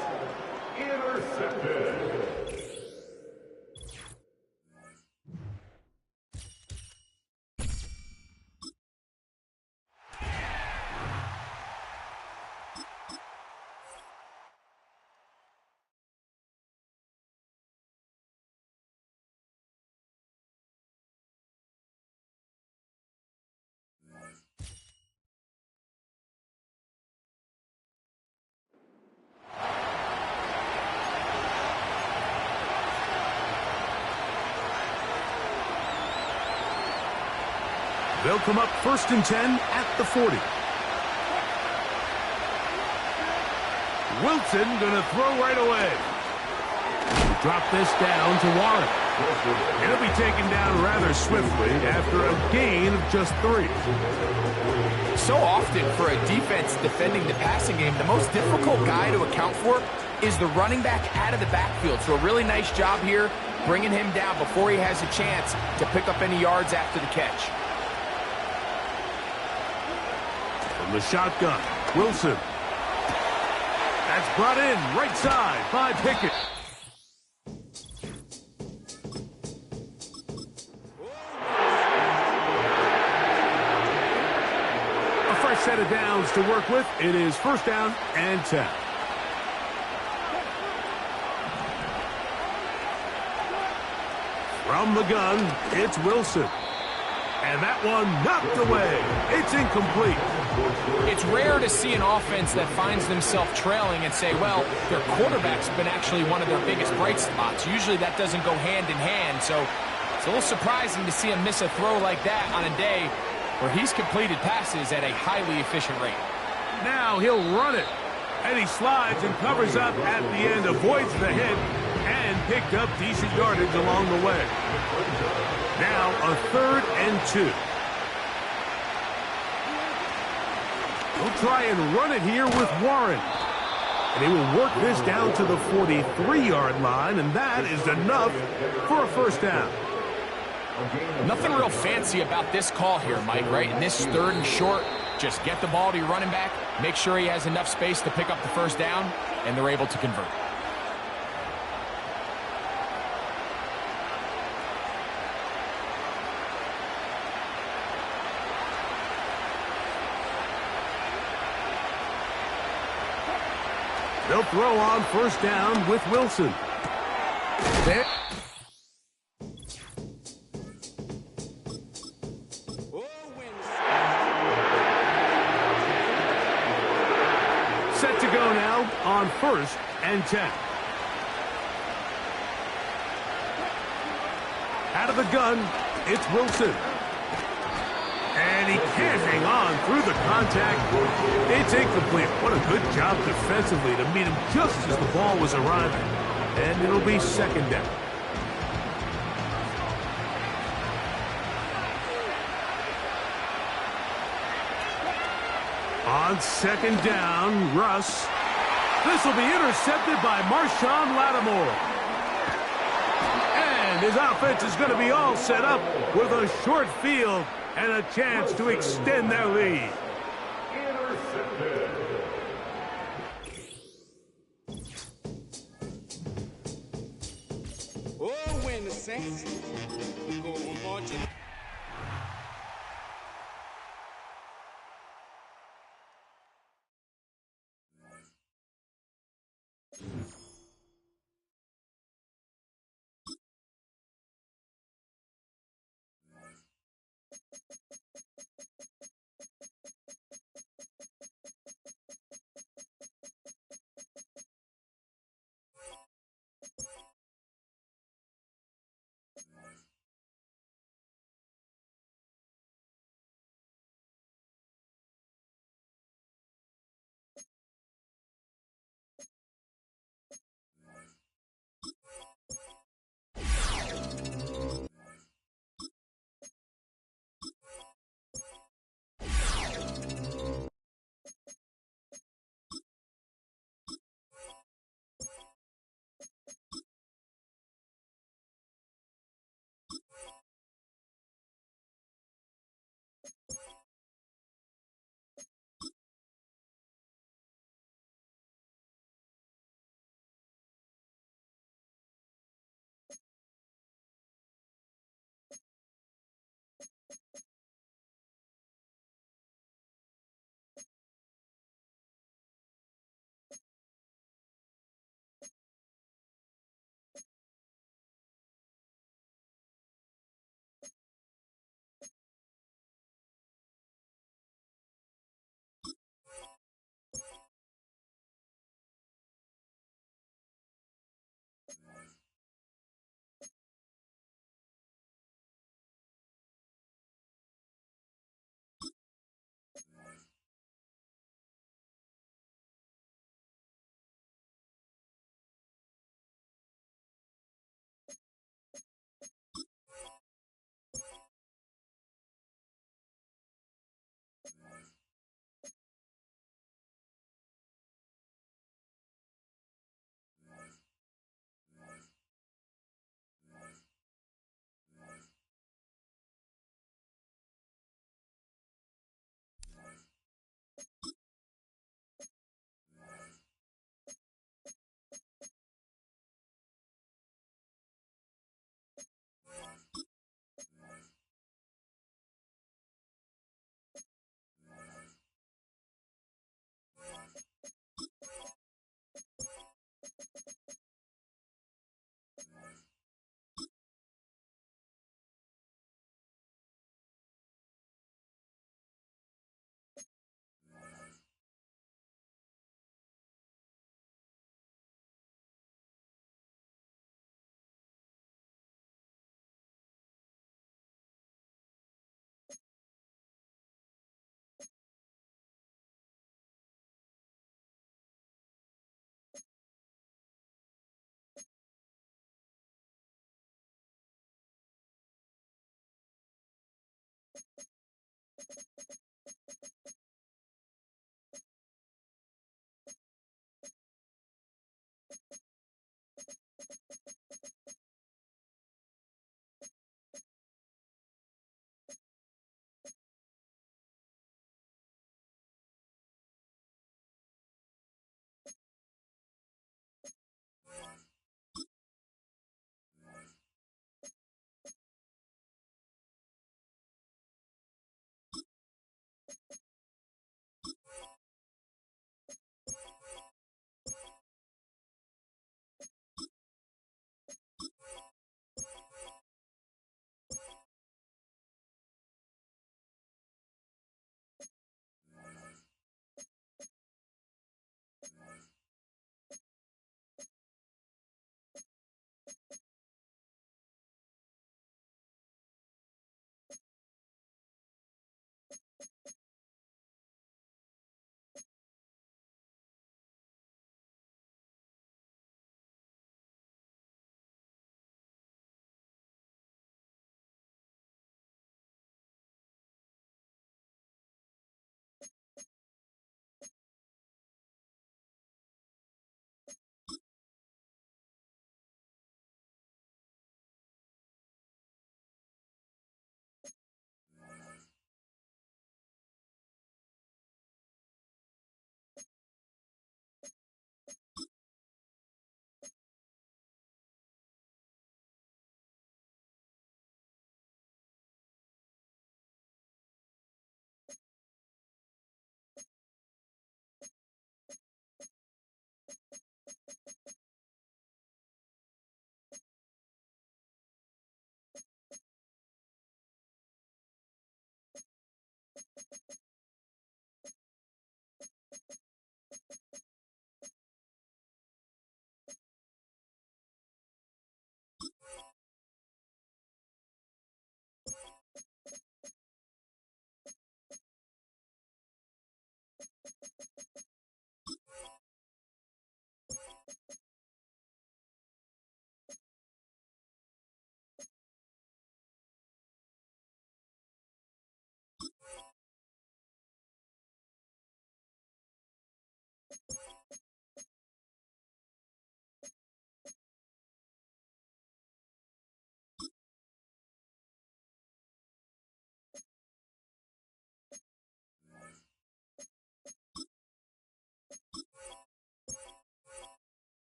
intercepted. They'll come up 1st and 10 at the 40. Wilson going to throw right away. Drop this down to Warren. He'll be taken down rather swiftly after a gain of just 3. So often for a defense defending the passing game, the most difficult guy to account for is the running back out of the backfield. So a really nice job here bringing him down before he has a chance to pick up any yards after the catch. From the shotgun, Wilson. That's brought in right side by Pickett. A fresh set of downs to work with. It is 1st down and 10. From the gun, it's Wilson. And that one knocked away. It's incomplete. It's rare to see an offense that finds themselves trailing and say, well, their quarterback's been actually one of their biggest bright spots. Usually that doesn't go hand in hand, so it's a little surprising to see him miss a throw like that on a day where he's completed passes at a highly efficient rate. Now he'll run it. And he slides and covers up at the end, avoids the hit, and picked up decent yardage along the way. Now a 3rd and 2. He'll try and run it here with Warren. And he will work this down to the 43-yard line, and that is enough for a first down. Nothing real fancy about this call here, Mike, right? In this 3rd and short, just get the ball to your running back, make sure he has enough space to pick up the first down, and they're able to convert. They'll throw on first down with Wilson. There. Set to go now on 1st and 10. Out of the gun, it's Wilson. And he can't hang on through the contact. It's incomplete. What a good job defensively to meet him just as the ball was arriving. And it'll be 2nd down. On 2nd down, Russ. This will be intercepted by Marshawn Lattimore. And his offense is going to be all set up with a short field and a chance to extend their lead. Oh, when the Saints go marching.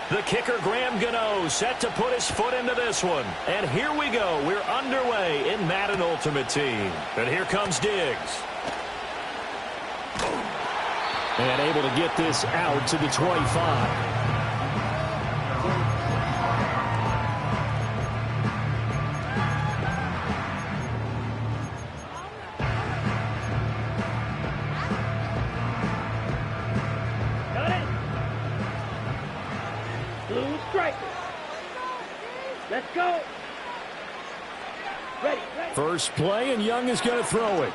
The kicker, Graham Gano, set to put his foot into this one. And here we go. We're underway in Madden Ultimate Team. And here comes Diggs. And able to get this out to the 25. Let's go. Ready. First play, and Young is going to throw it.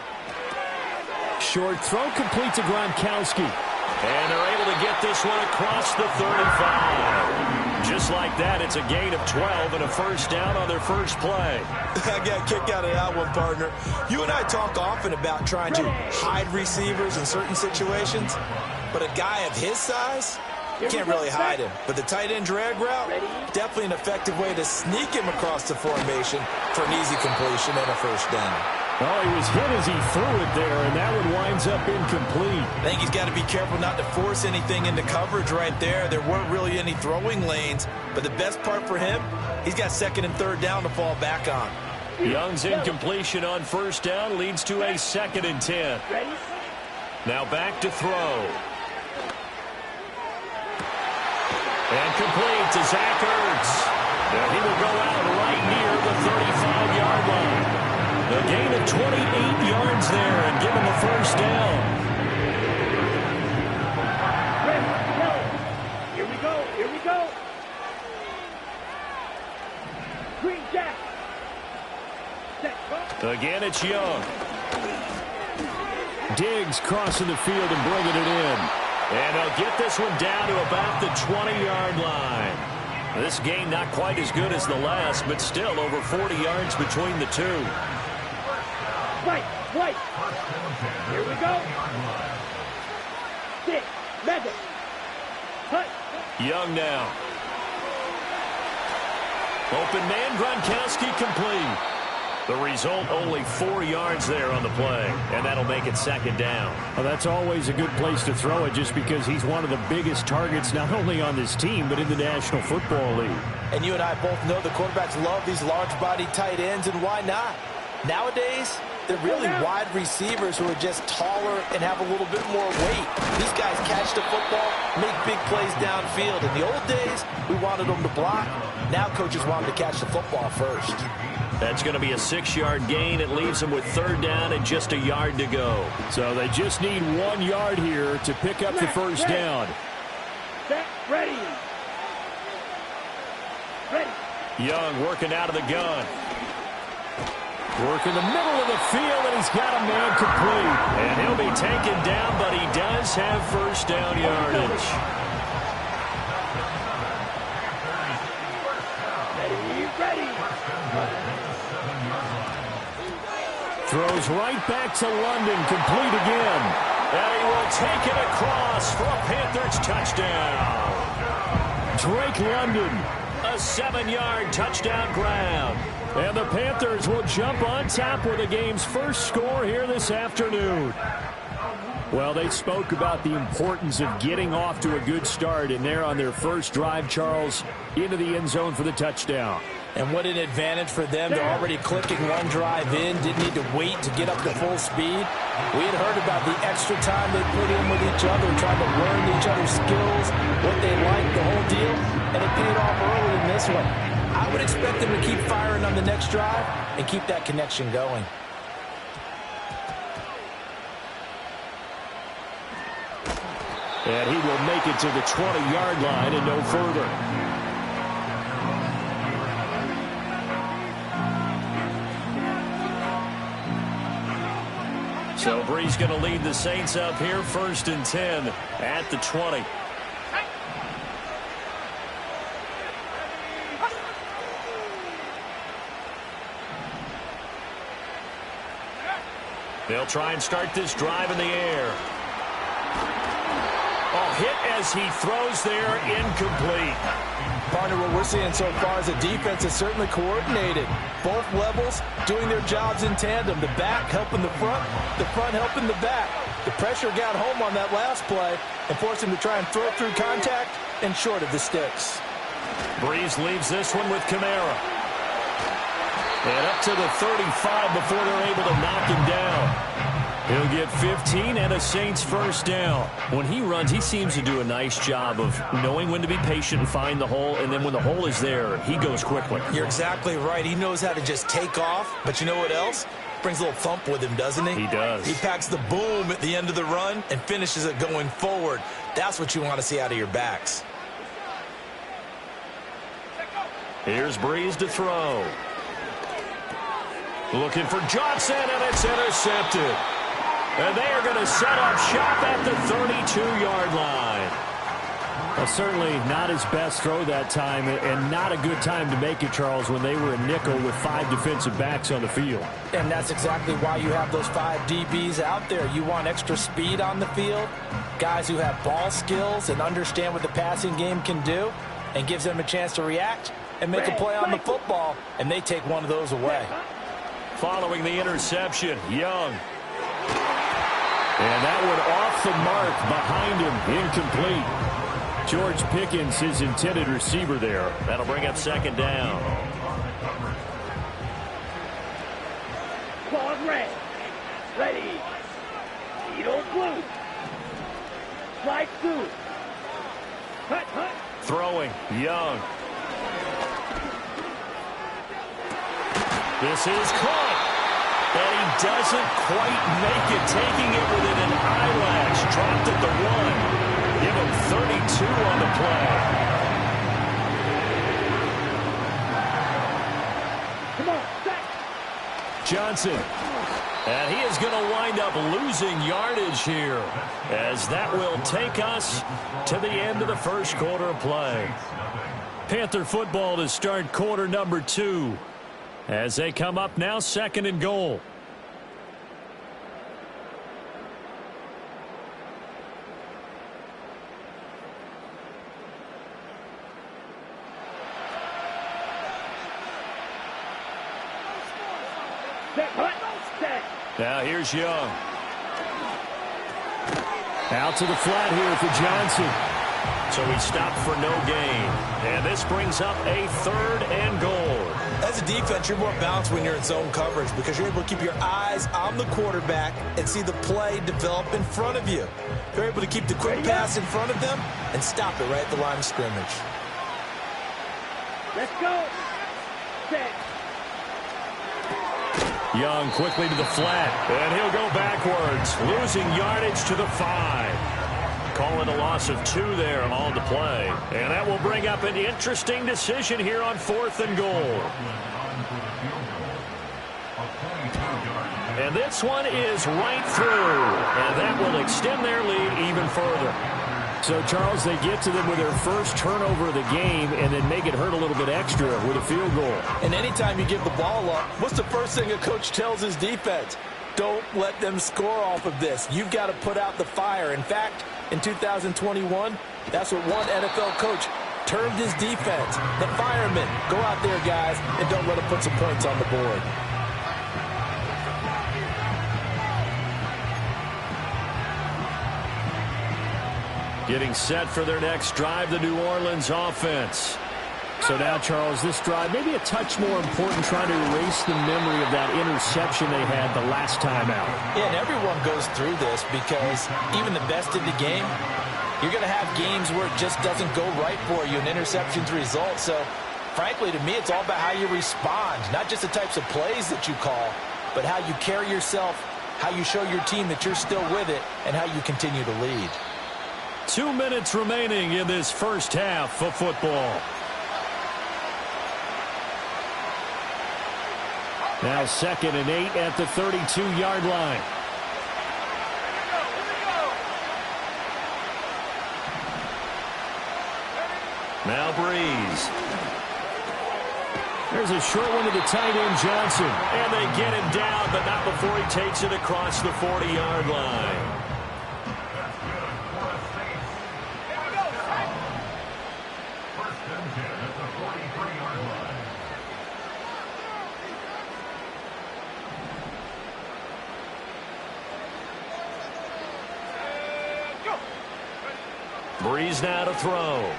Short throw complete to Gronkowski. And they're able to get this one across the 35. Just like that, it's a gain of 12 and a first down on their first play. I got a kick out of that one, partner. You and I talk often about trying to hide receivers in certain situations, but a guy of his size, you can't really hide him. But the tight end drag route, definitely an effective way to sneak him across the formation for an easy completion and a first down. Well, he was hit as he threw it there, and that one winds up incomplete. I think he's got to be careful not to force anything into coverage right there. There weren't really any throwing lanes, but the best part for him, he's got second and third down to fall back on. Young's incompletion on first down leads to a 2nd and 10. Now back to throw. And complete to Zach Ertz. And he will go out right near the 35-yard line. A gain of 28 yards there and give him the first down. Here we go. Green Jack. Again, it's Young. Diggs crossing the field and bringing it in. And they'll get this one down to about the 20-yard line. This game not quite as good as the last, but still over 40 yards between the two. White. Here we go. 6, 7. Cut. Young now. Open man, Gronkowski complete. The result, only 4 yards there on the play, and that'll make it 2nd down. Well, that's always a good place to throw it just because he's one of the biggest targets not only on this team but in the National Football League. And you and I both know the quarterbacks love these large-bodied tight ends, and why not? Nowadays, they're really wide receivers who are just taller and have a little bit more weight. These guys catch the football, make big plays downfield. In the old days, we wanted them to block. Now coaches want them to catch the football first. That's going to be a 6-yard gain. It leaves them with 3rd down and just a yard to go. So they just need 1 yard here to pick up the first down. Ready. Young working out of the gun. Work in the middle of the field, and he's got a man complete. And he'll be taken down, but he does have first down yardage. Ready. Throws right back to London, complete again. And he will take it across for a Panthers touchdown. Drake London. A 7-yard touchdown grab. And the Panthers will jump on top with the game's first score here this afternoon. Well, they spoke about the importance of getting off to a good start, and they're on their first drive, Charles, into the end zone for the touchdown. And what an advantage for them. They're already clicking one drive in, didn't need to wait to get up to full speed. We had heard about the extra time they put in with each other, trying to learn each other's skills, what they like, the whole deal, and it paid off early in this one. I would expect them to keep firing on the next drive and keep that connection going. And he will make it to the 20-yard line and no further. So Brees going to lead the Saints up here, 1st and 10 at the 20. They'll try and start this drive in the air. Oh, hit as he throws there, incomplete. Partner, what we're seeing so far is the defense is certainly coordinated. Both levels doing their jobs in tandem. The back helping the front helping the back. The pressure got home on that last play and forced him to try and throw through contact and short of the sticks. Brees leaves this one with Kamara. And up to the 35 before they're able to knock him down. He'll get 15 and a Saints first down. When he runs, he seems to do a nice job of knowing when to be patient and find the hole, and then when the hole is there, he goes quickly. You're exactly right. He knows how to just take off, but you know what else? Brings a little thump with him, doesn't he? He does. He packs the boom at the end of the run and finishes it going forward. That's what you want to see out of your backs. Here's Brees to throw. Looking for Johnson, and it's intercepted. And they are going to set up shop at the 32-yard line. Well, certainly not his best throw that time, and not a good time to make it, Charles, when they were a nickel with 5 defensive backs on the field. And that's exactly why you have those 5 DBs out there. You want extra speed on the field, guys who have ball skills and understand what the passing game can do, and gives them a chance to react and make a play on the football, and they take one of those away. Following the interception, Young. And that one off the mark behind him, incomplete. George Pickens, his intended receiver there. That'll bring up 2nd down. Ball red. Ready. Eagle blue. Slide through. Hut, hut. Throwing, Young. This is caught. And he doesn't quite make it, taking it within an eyelash. Dropped at the 1. Give him 32 on the play. Come on, back. Johnson. And he is going to wind up losing yardage here, as that will take us to the end of the first quarter of play. Panther football to start quarter number 2. As they come up now, 2nd and goal. Now here's Young. Out to the flat here for Johnson. So he stopped for no gain. And this brings up a 3rd and goal. As a defense, you're more balanced when you're in zone coverage because you're able to keep your eyes on the quarterback and see the play develop in front of you. You're able to keep the quick pass in front of them and stop it right at the line of scrimmage. Let's go. Set. Young quickly to the flat, and he'll go backwards, losing yardage to the 5. Calling a loss of 2 there on the play. And that will bring up an interesting decision here on 4th and goal. And this one is right through, and that will extend their lead even further. So, Charles, they get to them with their first turnover of the game and then make it hurt a little bit extra with a field goal. And anytime you give the ball up, what's the first thing a coach tells his defense? Don't let them score off of this. You've got to put out the fire. In fact, in 2021, that's what one NFL coach termed his defense. The firemen. Go out there, guys, and don't let them put some points on the board. Getting set for their next drive, the New Orleans offense. So now, Charles, this drive maybe a touch more important, trying to erase the memory of that interception they had the last time out. Yeah, and everyone goes through this because even the best in the game, you're going to have games where it just doesn't go right for you, and interceptions result. So, frankly, to me, it's all about how you respond, not just the types of plays that you call, but how you carry yourself, how you show your team that you're still with it, and how you continue to lead. 2 minutes remaining in this first half of football. Now 2nd and 8 at the 32-yard line. Now Breeze. There's a short one to the tight end, Johnson. And they get him down, but not before he takes it across the 40-yard line. Breeze now to throw.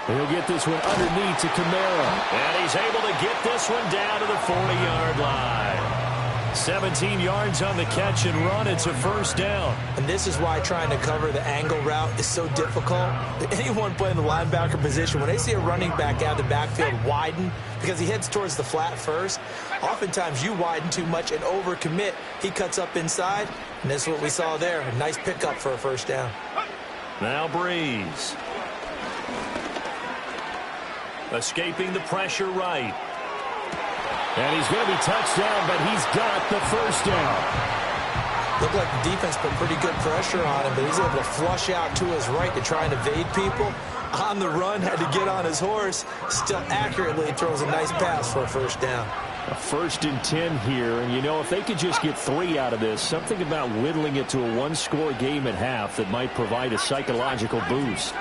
He'll get this one underneath to Kamara. And he's able to get this one down to the 40-yard line. 17 yards on the catch and run. It's a first down. And this is why trying to cover the angle route is so difficult. Anyone playing the linebacker position, when they see a running back out of the backfield widen, because he heads towards the flat first, oftentimes you widen too much and overcommit. He cuts up inside, and this is what we saw there. A nice pickup for a first down. Now Breeze. Escaping the pressure right. And he's going to be touched down, but he's got the first down. Looked like the defense put pretty good pressure on him, but he's able to flush out to his right to try and evade people. On the run, had to get on his horse. Still accurately throws a nice pass for a first down. A 1st and 10 here, and you know, if they could just get 3 out of this, something about whittling it to a 1-score game at half that might provide a psychological boost.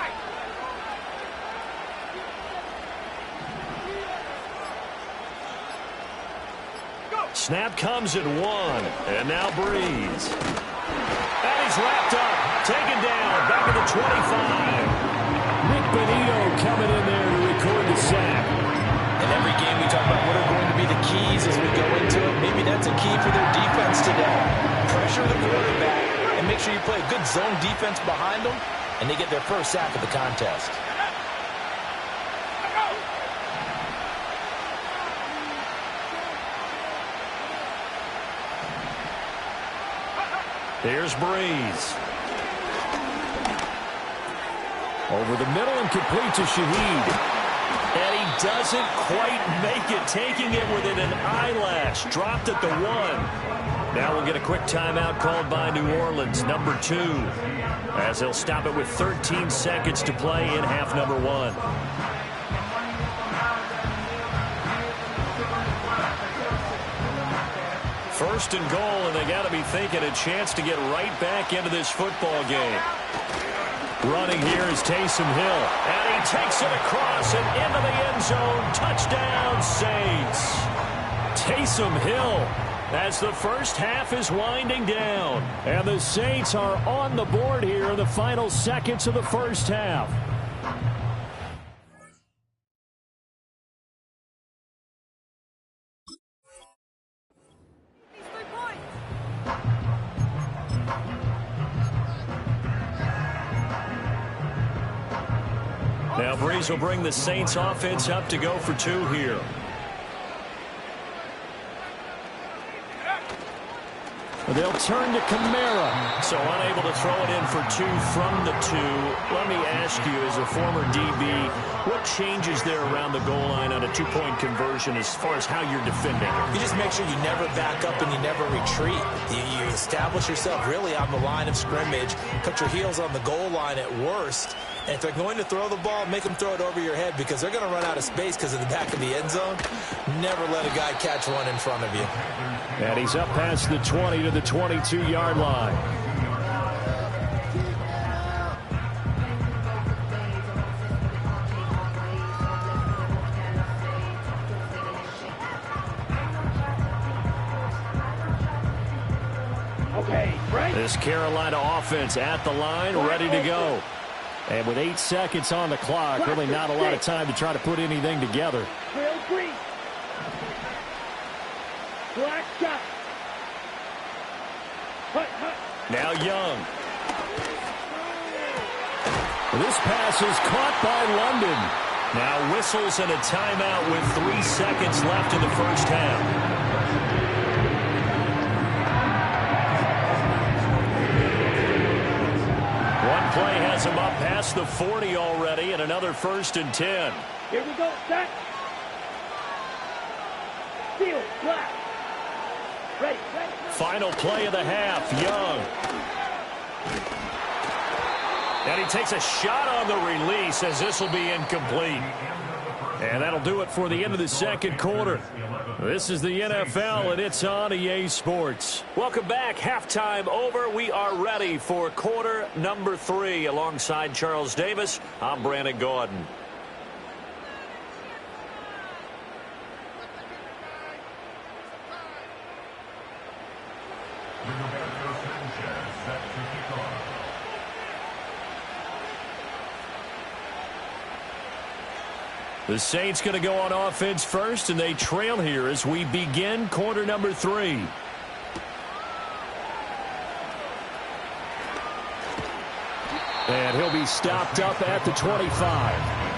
Snap comes at 1, and now Breeze. And he's wrapped up, taken down, back at the 25. Nick Benito coming in there to record the sack. In every game we talk about what are going to be the keys as we go into it. Maybe that's a key for their defense today. Pressure the quarterback and make sure you play a good zone defense behind them, and they get their first sack of the contest. Here's Breeze. Over the middle and complete to Shaheed. And he doesn't quite make it, taking it within an eyelash. Dropped at the 1. Now we'll get a quick timeout called by New Orleans, number 2, as they'll stop it with 13 seconds to play in half number 1. First and goal, and they got to be thinking a chance to get right back into this football game. Running here is Taysom Hill, and he takes it across and into the end zone. Touchdown, Saints. Taysom Hill, as the first half is winding down, and the Saints are on the board here in the final seconds of the first half. Now Breeze will bring the Saints offense up to go for 2 here. They'll turn to Kamara. So unable to throw it in for 2 from the 2. Let me ask you, as a former DB, what changes there around the goal line on a 2-point conversion as far as how you're defending? You just make sure you never back up and you never retreat. You establish yourself really on the line of scrimmage, put your heels on the goal line at worst, and if they're going to throw the ball, make them throw it over your head because they're going to run out of space because of the back of the end zone. Never let a guy catch one in front of you. And he's up past the 20 to the 22-yard line. Okay, right. This Carolina offense at the line, ready to go. And with 8 seconds on the clock, really not a lot of time to try to put anything together. Now Young. This pass is caught by London. Now whistles and a timeout with 3 seconds left in the first half. past the 40 already, and another 1st and 10. Here we go, set. Field, black. Ready. Final play of the half, Young. And he takes a shot on the release as this will be incomplete. And that'll do it for the end of the 2nd quarter. This is the NFL, and it's on EA Sports. Welcome back. Halftime over. We are ready for quarter number 3. Alongside Charles Davis, I'm Brandon Gaudin. The Saints going to go on offense first, and they trail here as we begin quarter number 3. And he'll be stopped up at the 25.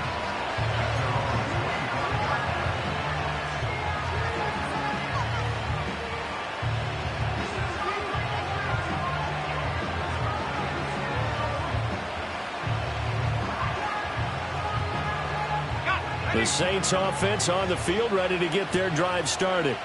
The Saints offense on the field, ready to get their drive started.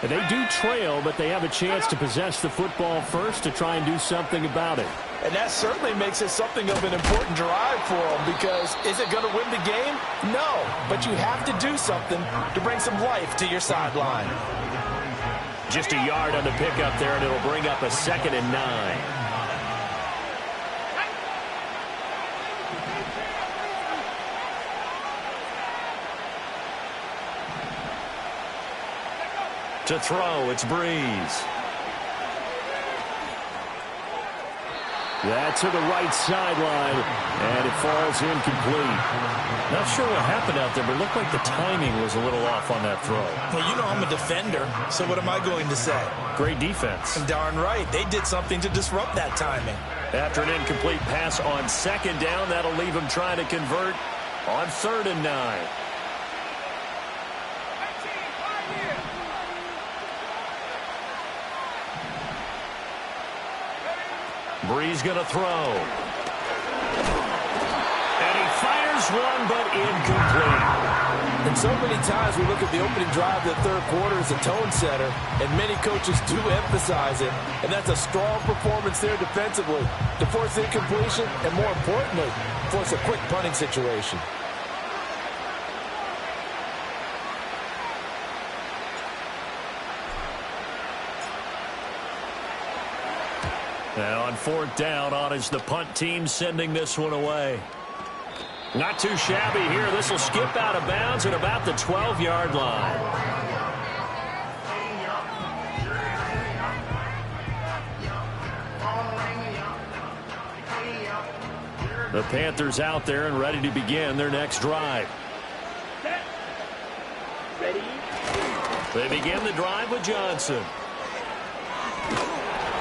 And they do trail, but they have a chance to possess the football first to try and do something about it. And that certainly makes it something of an important drive for them, because is it going to win the game? No, but you have to do something to bring some life to your sideline. Just a yard on the pickup there, and it'll bring up a 2nd and 9. To throw, it's Breeze. That's to the right sideline, and it falls incomplete. Not sure what happened out there, but it looked like the timing was a little off on that throw. Well, you know I'm a defender, so what am I going to say? Great defense. Darn right. They did something to disrupt that timing. After an incomplete pass on 2nd down, that'll leave him trying to convert on 3rd and 9. Breeze going to throw. And he fires one, but incomplete. And so many times we look at the opening drive of the 3rd quarter as a tone setter, and many coaches do emphasize it. And that's a strong performance there defensively to force incompletion and, more importantly, force a quick punting situation. Now on 4th down, on is the punt team sending this one away. Not too shabby here. This will skip out of bounds at about the 12-yard line. The Panthers out there and ready to begin their next drive. They begin the drive with Johnson.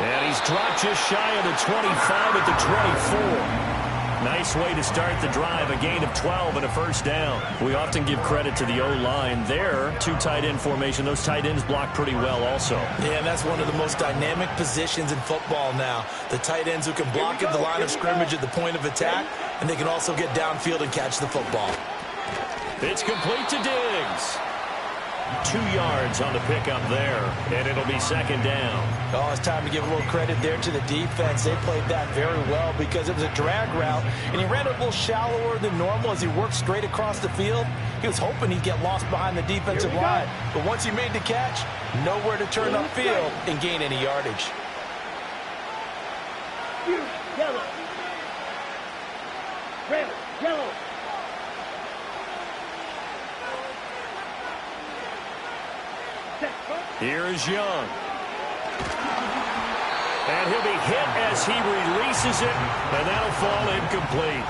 And he's dropped just shy of the 25 at the 24. Nice way to start the drive, a gain of 12 and a 1st down. We often give credit to the O-line there. 2 tight end formation. Those tight ends block pretty well also. Yeah, and that's one of the most dynamic positions in football now. The tight ends who can block at the line of scrimmage at the point of attack, and they can also get downfield and catch the football. It's complete to Diggs. 2 yards on the pickup there, and it'll be 2nd down. Oh, it's time to give a little credit there to the defense. They played that very well because it was a drag route, and he ran a little shallower than normal as he worked straight across the field. He was hoping he'd get lost behind the defensive line, but once he made the catch, nowhere to turn upfield and gain any yardage. Yellow. Red, yellow. Here is Young. And he'll be hit as he releases it, and that'll fall incomplete.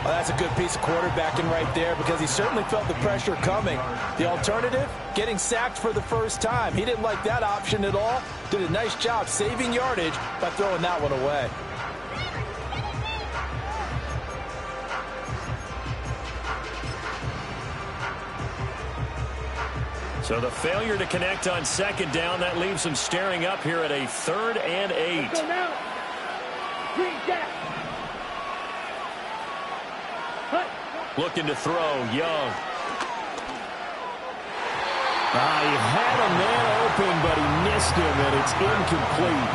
Well, that's a good piece of quarterbacking right there, because he certainly felt the pressure coming. The alternative, getting sacked for the 1st time. He didn't like that option at all. Did a nice job saving yardage by throwing that one away. So the failure to connect on 2nd down, that leaves him staring up here at a 3rd and 8. Go now. Green jack. Looking to throw, Young. He had a man open, but he missed him, and it's incomplete.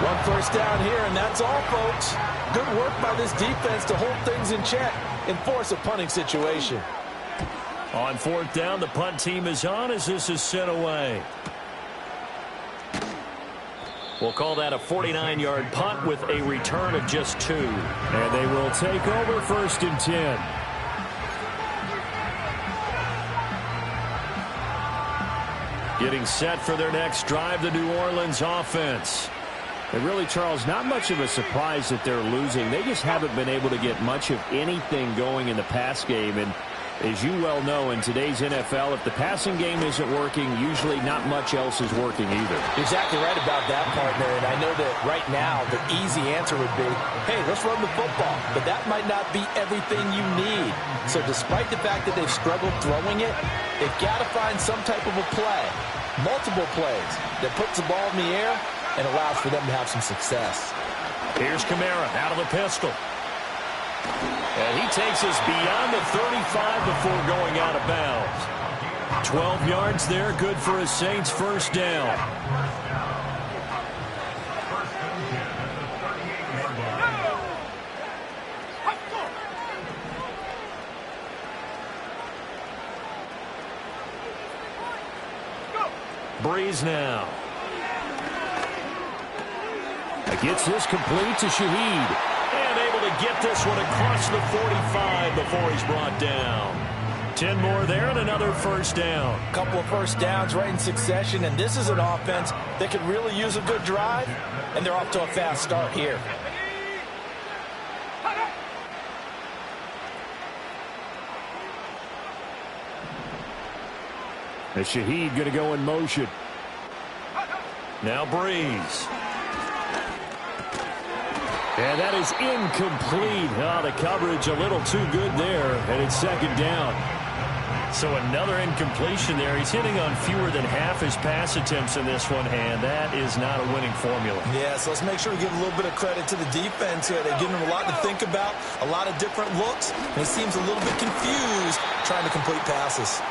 One first down here, and that's all, folks. Good work by this defense to hold things in check and force a punting situation. On fourth down, the punt team is on as this is sent away. We'll call that a 49-yard punt with a return of just 2. And they will take over 1st and 10. Getting set for their next drive, the New Orleans offense. And really, Charles, not much of a surprise that they're losing. They just haven't been able to get much of anything going in the pass game. And as you well know, in today's NFL, if the passing game isn't working, usually not much else is working either. Exactly right about that, partner. And I know that right now the easy answer would be, hey, let's run the football. But that might not be everything you need. So despite the fact that they've struggled throwing it, they've got to find some type of a play, multiple plays, that puts the ball in the air and allows for them to have some success. Here's Kamara out of the pistol. And he takes us beyond the 35 before going out of bounds. 12 yards there, good for a Saints first down. Breeze now. Gets this complete to Shaheed. And able to get this one across the 45 before he's brought down. 10 more there and another first down. Couple of first downs right in succession, and this is an offense that could really use a good drive, and they're off to a fast start here. And Shaheed going to go in motion. Now Breeze. And that is incomplete. The coverage a little too good there, and it's second down. So another incompletion there. He's hitting on fewer than half his pass attempts in this one, and that is not a winning formula. Yeah, so let's make sure we give a little bit of credit to the defense here. They've given him a lot to think about, a lot of different looks, and he seems a little bit confused trying to complete passes.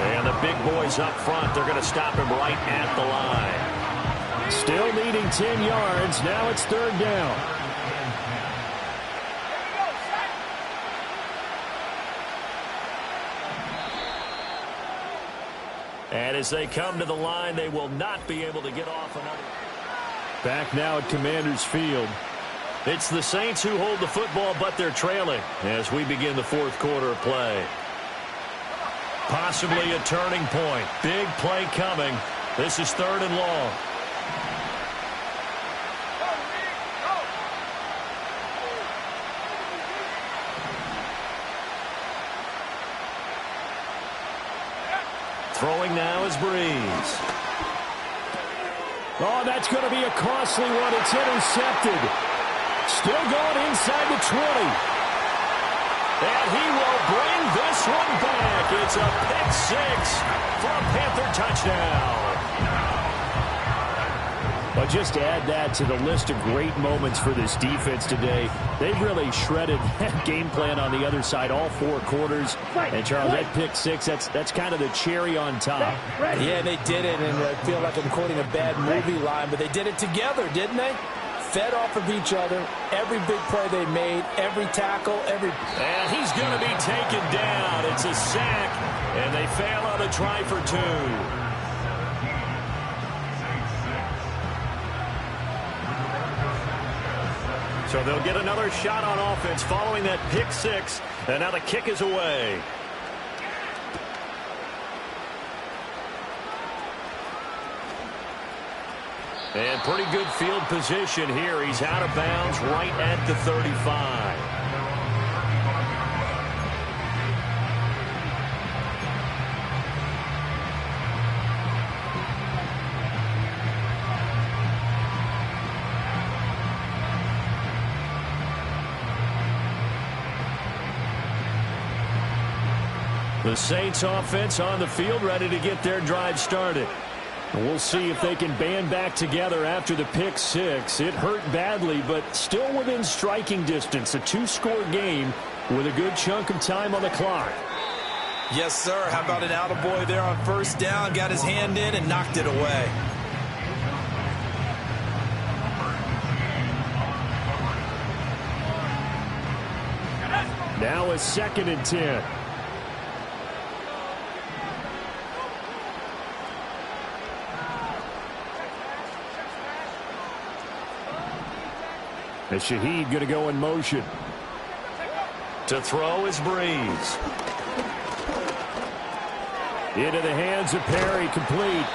And the big boys up front, they're going to stop him right at the line. Still needing 10 yards. Now it's third down. And as they come to the line, they will not be able to get off another. Back now at Commander's Field. It's the Saints who hold the football, but they're trailing as we begin the fourth quarter of play. Possibly a turning point. Big play coming. This is third and long. Throwing now is Breeze. Oh, that's going to be a costly one. It's intercepted. Still going inside the 20. And he will bring this one back. It's a pick six for a Panther touchdown. But just to add that to the list of great moments for this defense today, they've really shredded that game plan on the other side all 4 quarters. And, Charles, that pick six, that's kind of the cherry on top. Yeah, they did it, and I feel like I'm quoting a bad movie line, but they did it together, didn't they? Fed off of each other, every big play they made, every tackle, every... And he's going to be taken down. It's a sack, and they fail on a try for 2. So they'll get another shot on offense following that pick six, and now the kick is away. And pretty good field position here. He's out of bounds right at the 35. The Saints offense on the field ready to get their drive started. We'll see if they can band back together after the pick six. It hurt badly, but still within striking distance. A 2-score game with a good chunk of time on the clock. Yes, sir. How about an attaboy there on first down? Got his hand in and knocked it away. Now a 2nd and 10. And Shaheed going to go in motion. To throw is Breeze. Into the hands of Perry, complete.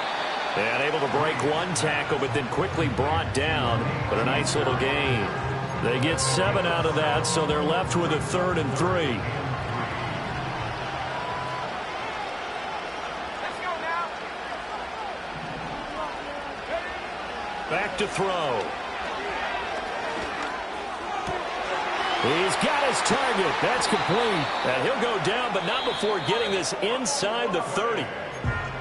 And able to break one tackle, but then quickly brought down. But a nice little gain. They get 7 out of that, so they're left with a 3rd and 3. Back to throw. He's got his target. That's complete. And he'll go down, but not before getting this inside the 30.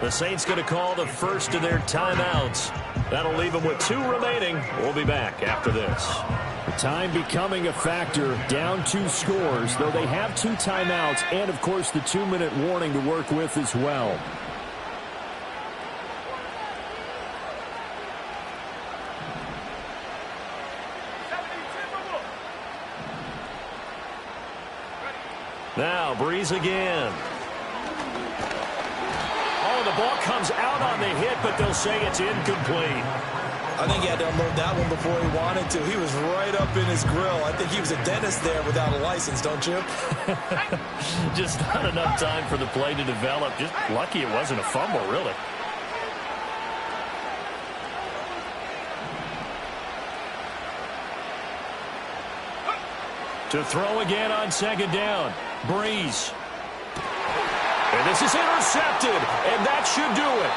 The Saints going to call the first of their timeouts. That'll leave them with 2 remaining. We'll be back after this. The time becoming a factor, down 2 scores, though they have 2 timeouts and, of course, the 2-minute warning to work with as well. Now, Breeze again. Oh, the ball comes out on the hit, but they'll say it's incomplete. I think he had to unload that one before he wanted to. He was right up in his grill. I think he was a dentist there without a license, don't you? Just not enough time for the play to develop. Just lucky it wasn't a fumble, really. To throw again on 2nd down. Breeze. And this is intercepted, and that should do it.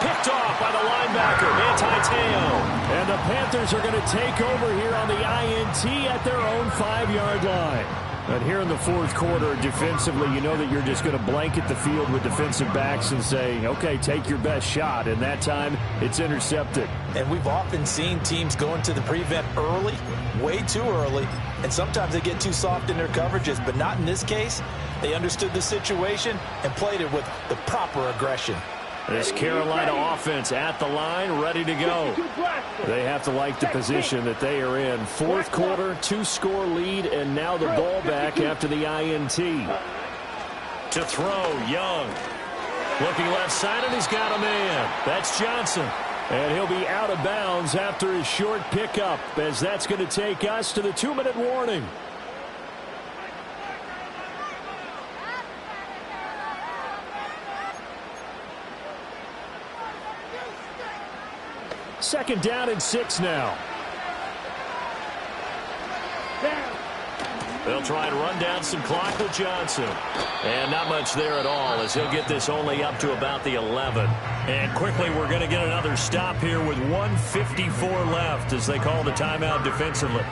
Picked off by the linebacker, Manti-Te'o. And the Panthers are going to take over here on the INT at their own 5-yard line. But here in the 4th quarter, defensively, you know that you're just going to blanket the field with defensive backs and say, okay, take your best shot. And that time, it's intercepted. And we've often seen teams go into the prevent early, way too early, and sometimes they get too soft in their coverages, but not in this case. They understood the situation and played it with the proper aggression. This Carolina offense at the line, ready to go. They have to like the position that they are in. 4th quarter, 2-score lead, and now the ball back after the INT. To throw, Young. Looking left side, and he's got a man. That's Johnson. And he'll be out of bounds after his short pickup, as that's going to take us to the 2-minute warning. Second down and 6 now. They'll try and run down some clock with Johnson. And not much there at all, as he'll get this only up to about the 11. And quickly, we're going to get another stop here with 1:54 left as they call the timeout defensively.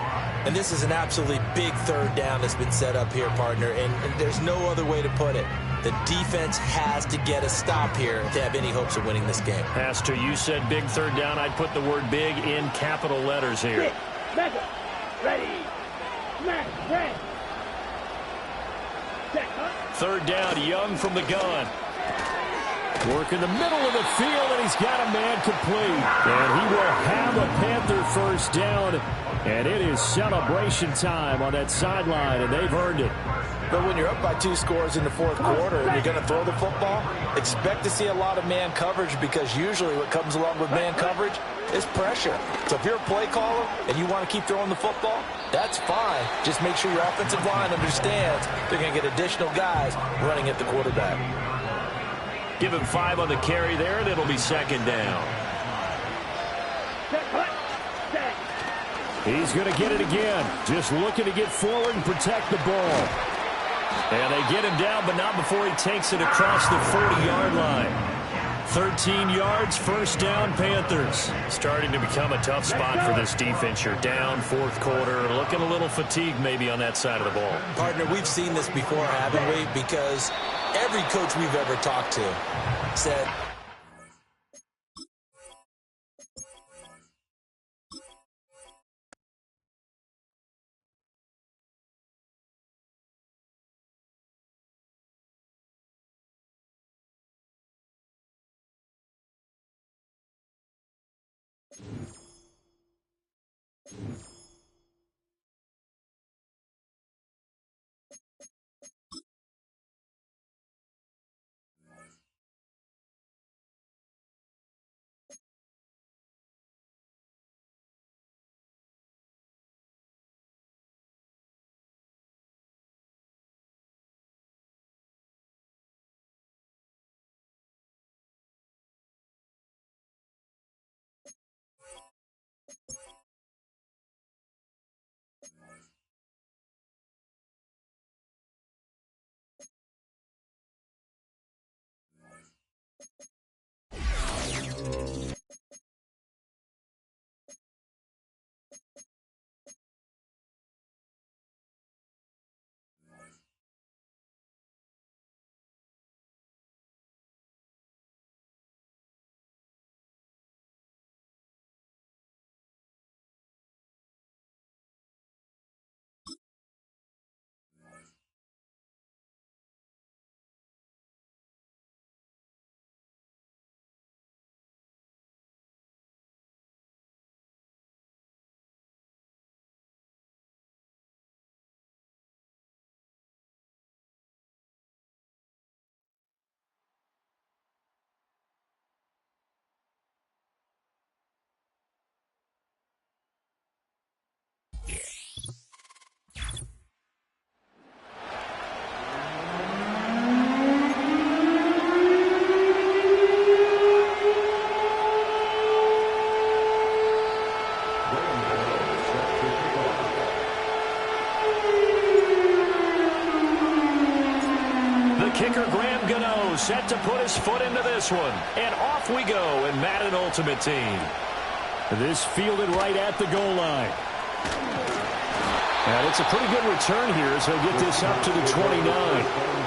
And this is an absolutely big 3rd down that's been set up here, partner, and there's no other way to put it. The defense has to get a stop here to have any hopes of winning this game. Pastor, you said big 3rd down. I'd put the word big in capital letters here. Ready. 3rd down, Young from the gun. Work in the middle of the field, and he's got a man complete. And he will have a Panther first down. And it is celebration time on that sideline, and they've earned it. But when you're up by 2 scores in the 4th quarter and you're going to throw the football, expect to see a lot of man coverage, because usually what comes along with man coverage is pressure. So if you're a play caller and you want to keep throwing the football, that's fine. Just make sure your offensive line understands they're going to get additional guys running at the quarterback. Give him 5 on the carry there, and it'll be 2nd down. He's going to get it again. Just looking to get forward and protect the ball. And they get him down, but not before he takes it across the 40-yard line. 13 yards, first down, Panthers. Starting to become a tough spot for this defense. You're down 4th quarter, looking a little fatigued maybe on that side of the ball. Partner, we've seen this before, haven't we? Because every coach we've ever talked to said, set to put his foot into this one. And off we go in Madden Ultimate Team. This fielded right at the goal line. And it's a pretty good return here as he'll get this up to the 29.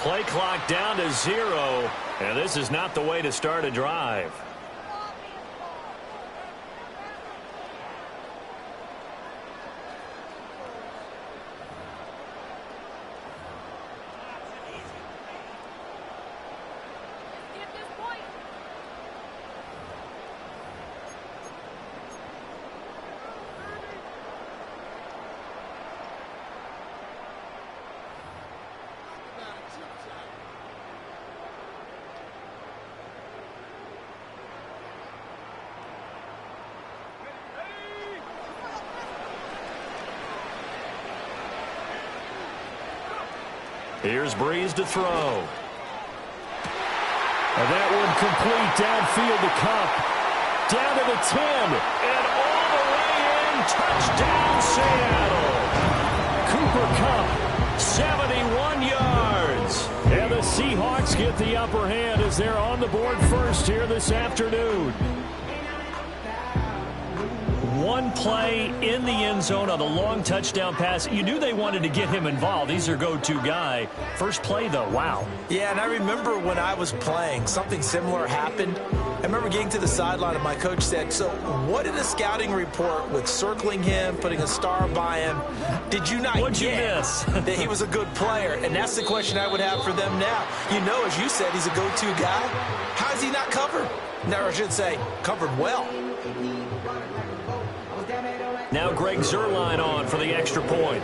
Play clock down to 0, and this is not the way to start a drive. Here's Breeze to throw. And that one complete downfield to Cup. Down to the 10. And all the way in. Touchdown, Seattle. Cooper Kupp, 71 yards. And the Seahawks get the upper hand as they're on the board first here this afternoon. One play in the end zone on a long touchdown pass. You knew they wanted to get him involved. He's their go-to guy. First play, though, wow. Yeah, and I remember when I was playing, something similar happened. I remember getting to the sideline and my coach said, so what did a scouting report with circling him, putting a star by him, did you not What'd you get miss? that he was a good player? And that's the question I would have for them now. You know, as you said, he's a go-to guy. How is he not covered? Or I should say, covered well. Now Greg Zuerlein on for the extra point.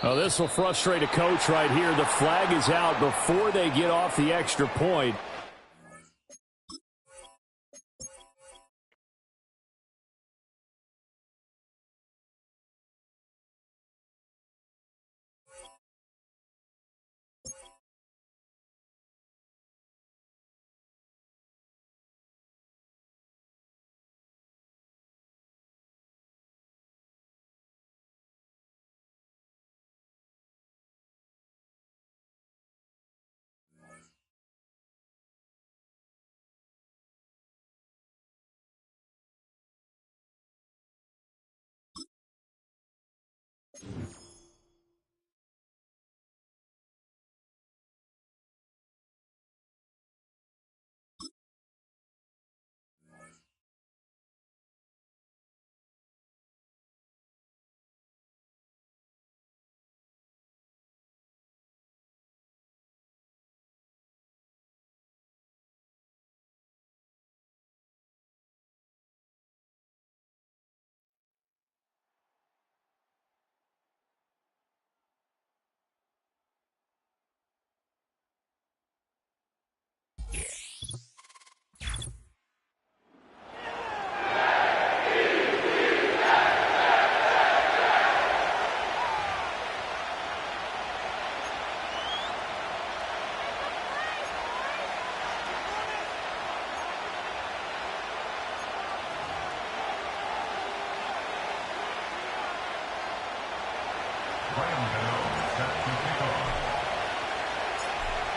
Oh, this will frustrate a coach right here. The flag is out before they get off the extra point.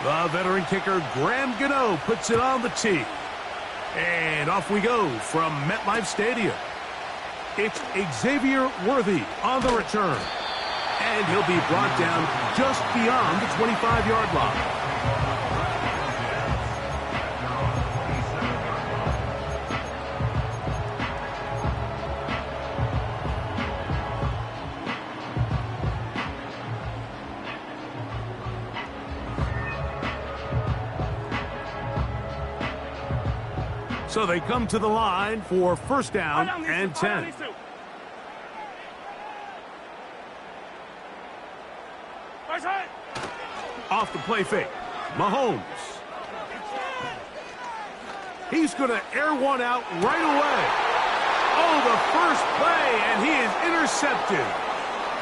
The veteran kicker, Graham Gano, puts it on the tee. And off we go from MetLife Stadium. It's Xavier Worthy on the return. And he'll be brought down just beyond the 25-yard line. So they come to the line for first down and 10. Off the play fake, Mahomes. He's going to air one out right away. Oh, the first play, and he is intercepted.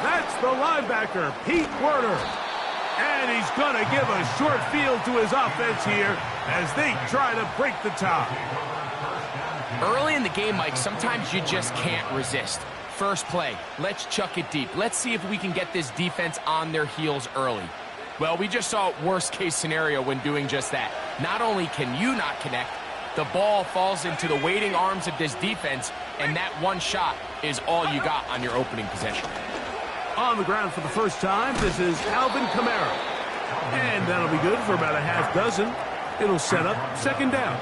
That's the linebacker, Pete Werner. And he's going to give a short field to his offense here as they try to break the tie. Early in the game, Mike, sometimes you just can't resist. First play, let's chuck it deep. Let's see if we can get this defense on their heels early. Well, we just saw worst-case scenario when doing just that. Not only can you not connect, the ball falls into the waiting arms of this defense, and that one shot is all you got on your opening possession. On the ground for the first time, this is Alvin Kamara. And that'll be good for about a half dozen. It'll set up second down.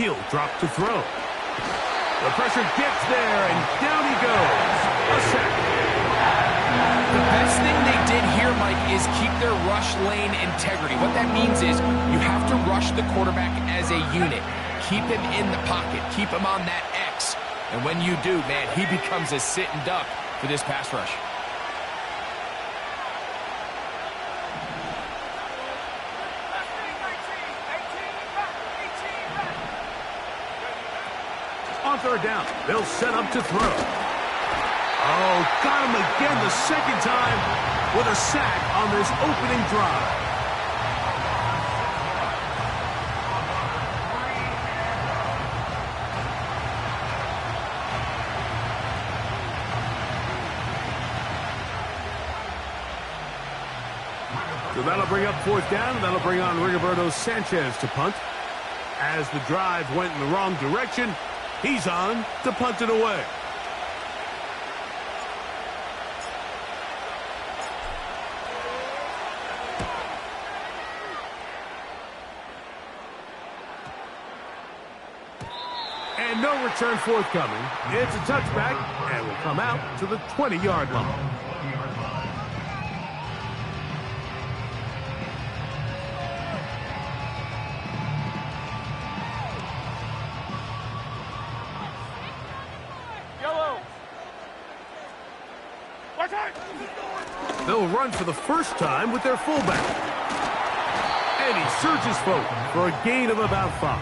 He'll drop to throw. The pressure gets there, and down he goes. A sack. The best thing they did here, Mike, is keep their rush lane integrity. What that means is you have to rush the quarterback as a unit. Keep him in the pocket. Keep him on that X. And when you do, man, he becomes a sitting duck for this pass rush. On third down, they'll set up to throw. Oh, got him again the second time with a sack on this opening drive. So that'll bring up fourth down. That'll bring on Rigoberto Sanchez to punt. As the drive went in the wrong direction, he's on to punt it away. And no return forthcoming. It's a touchback and will come out to the 20-yard line. They'll run for the first time with their fullback. And he surges forward for a gain of about 5.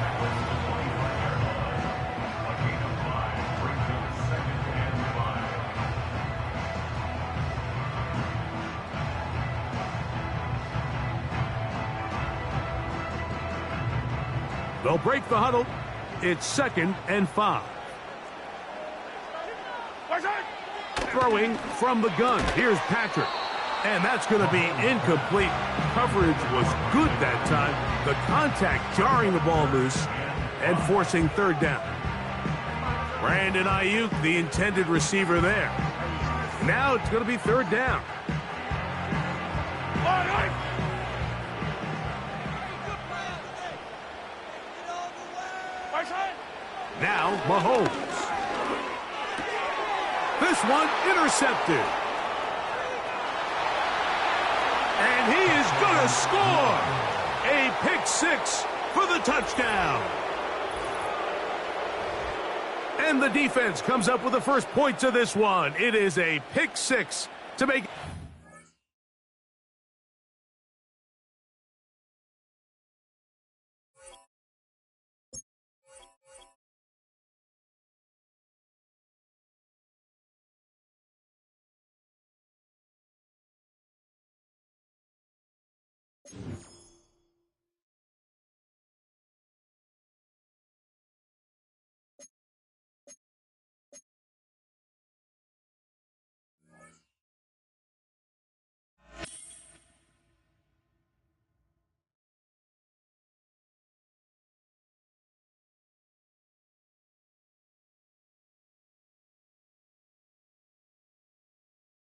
They'll break the huddle. It's 2nd and 5. Throwing from the gun. Here's Patrick. And that's going to be incomplete. Coverage was good that time. The contact jarring the ball loose and forcing third down. Brandon Ayuk, the intended receiver there. Now it's going to be third down. Now Mahomes. This one intercepted. And he is going to score. A pick 6 for the touchdown. And the defense comes up with the first points of this one. It is a pick 6 to make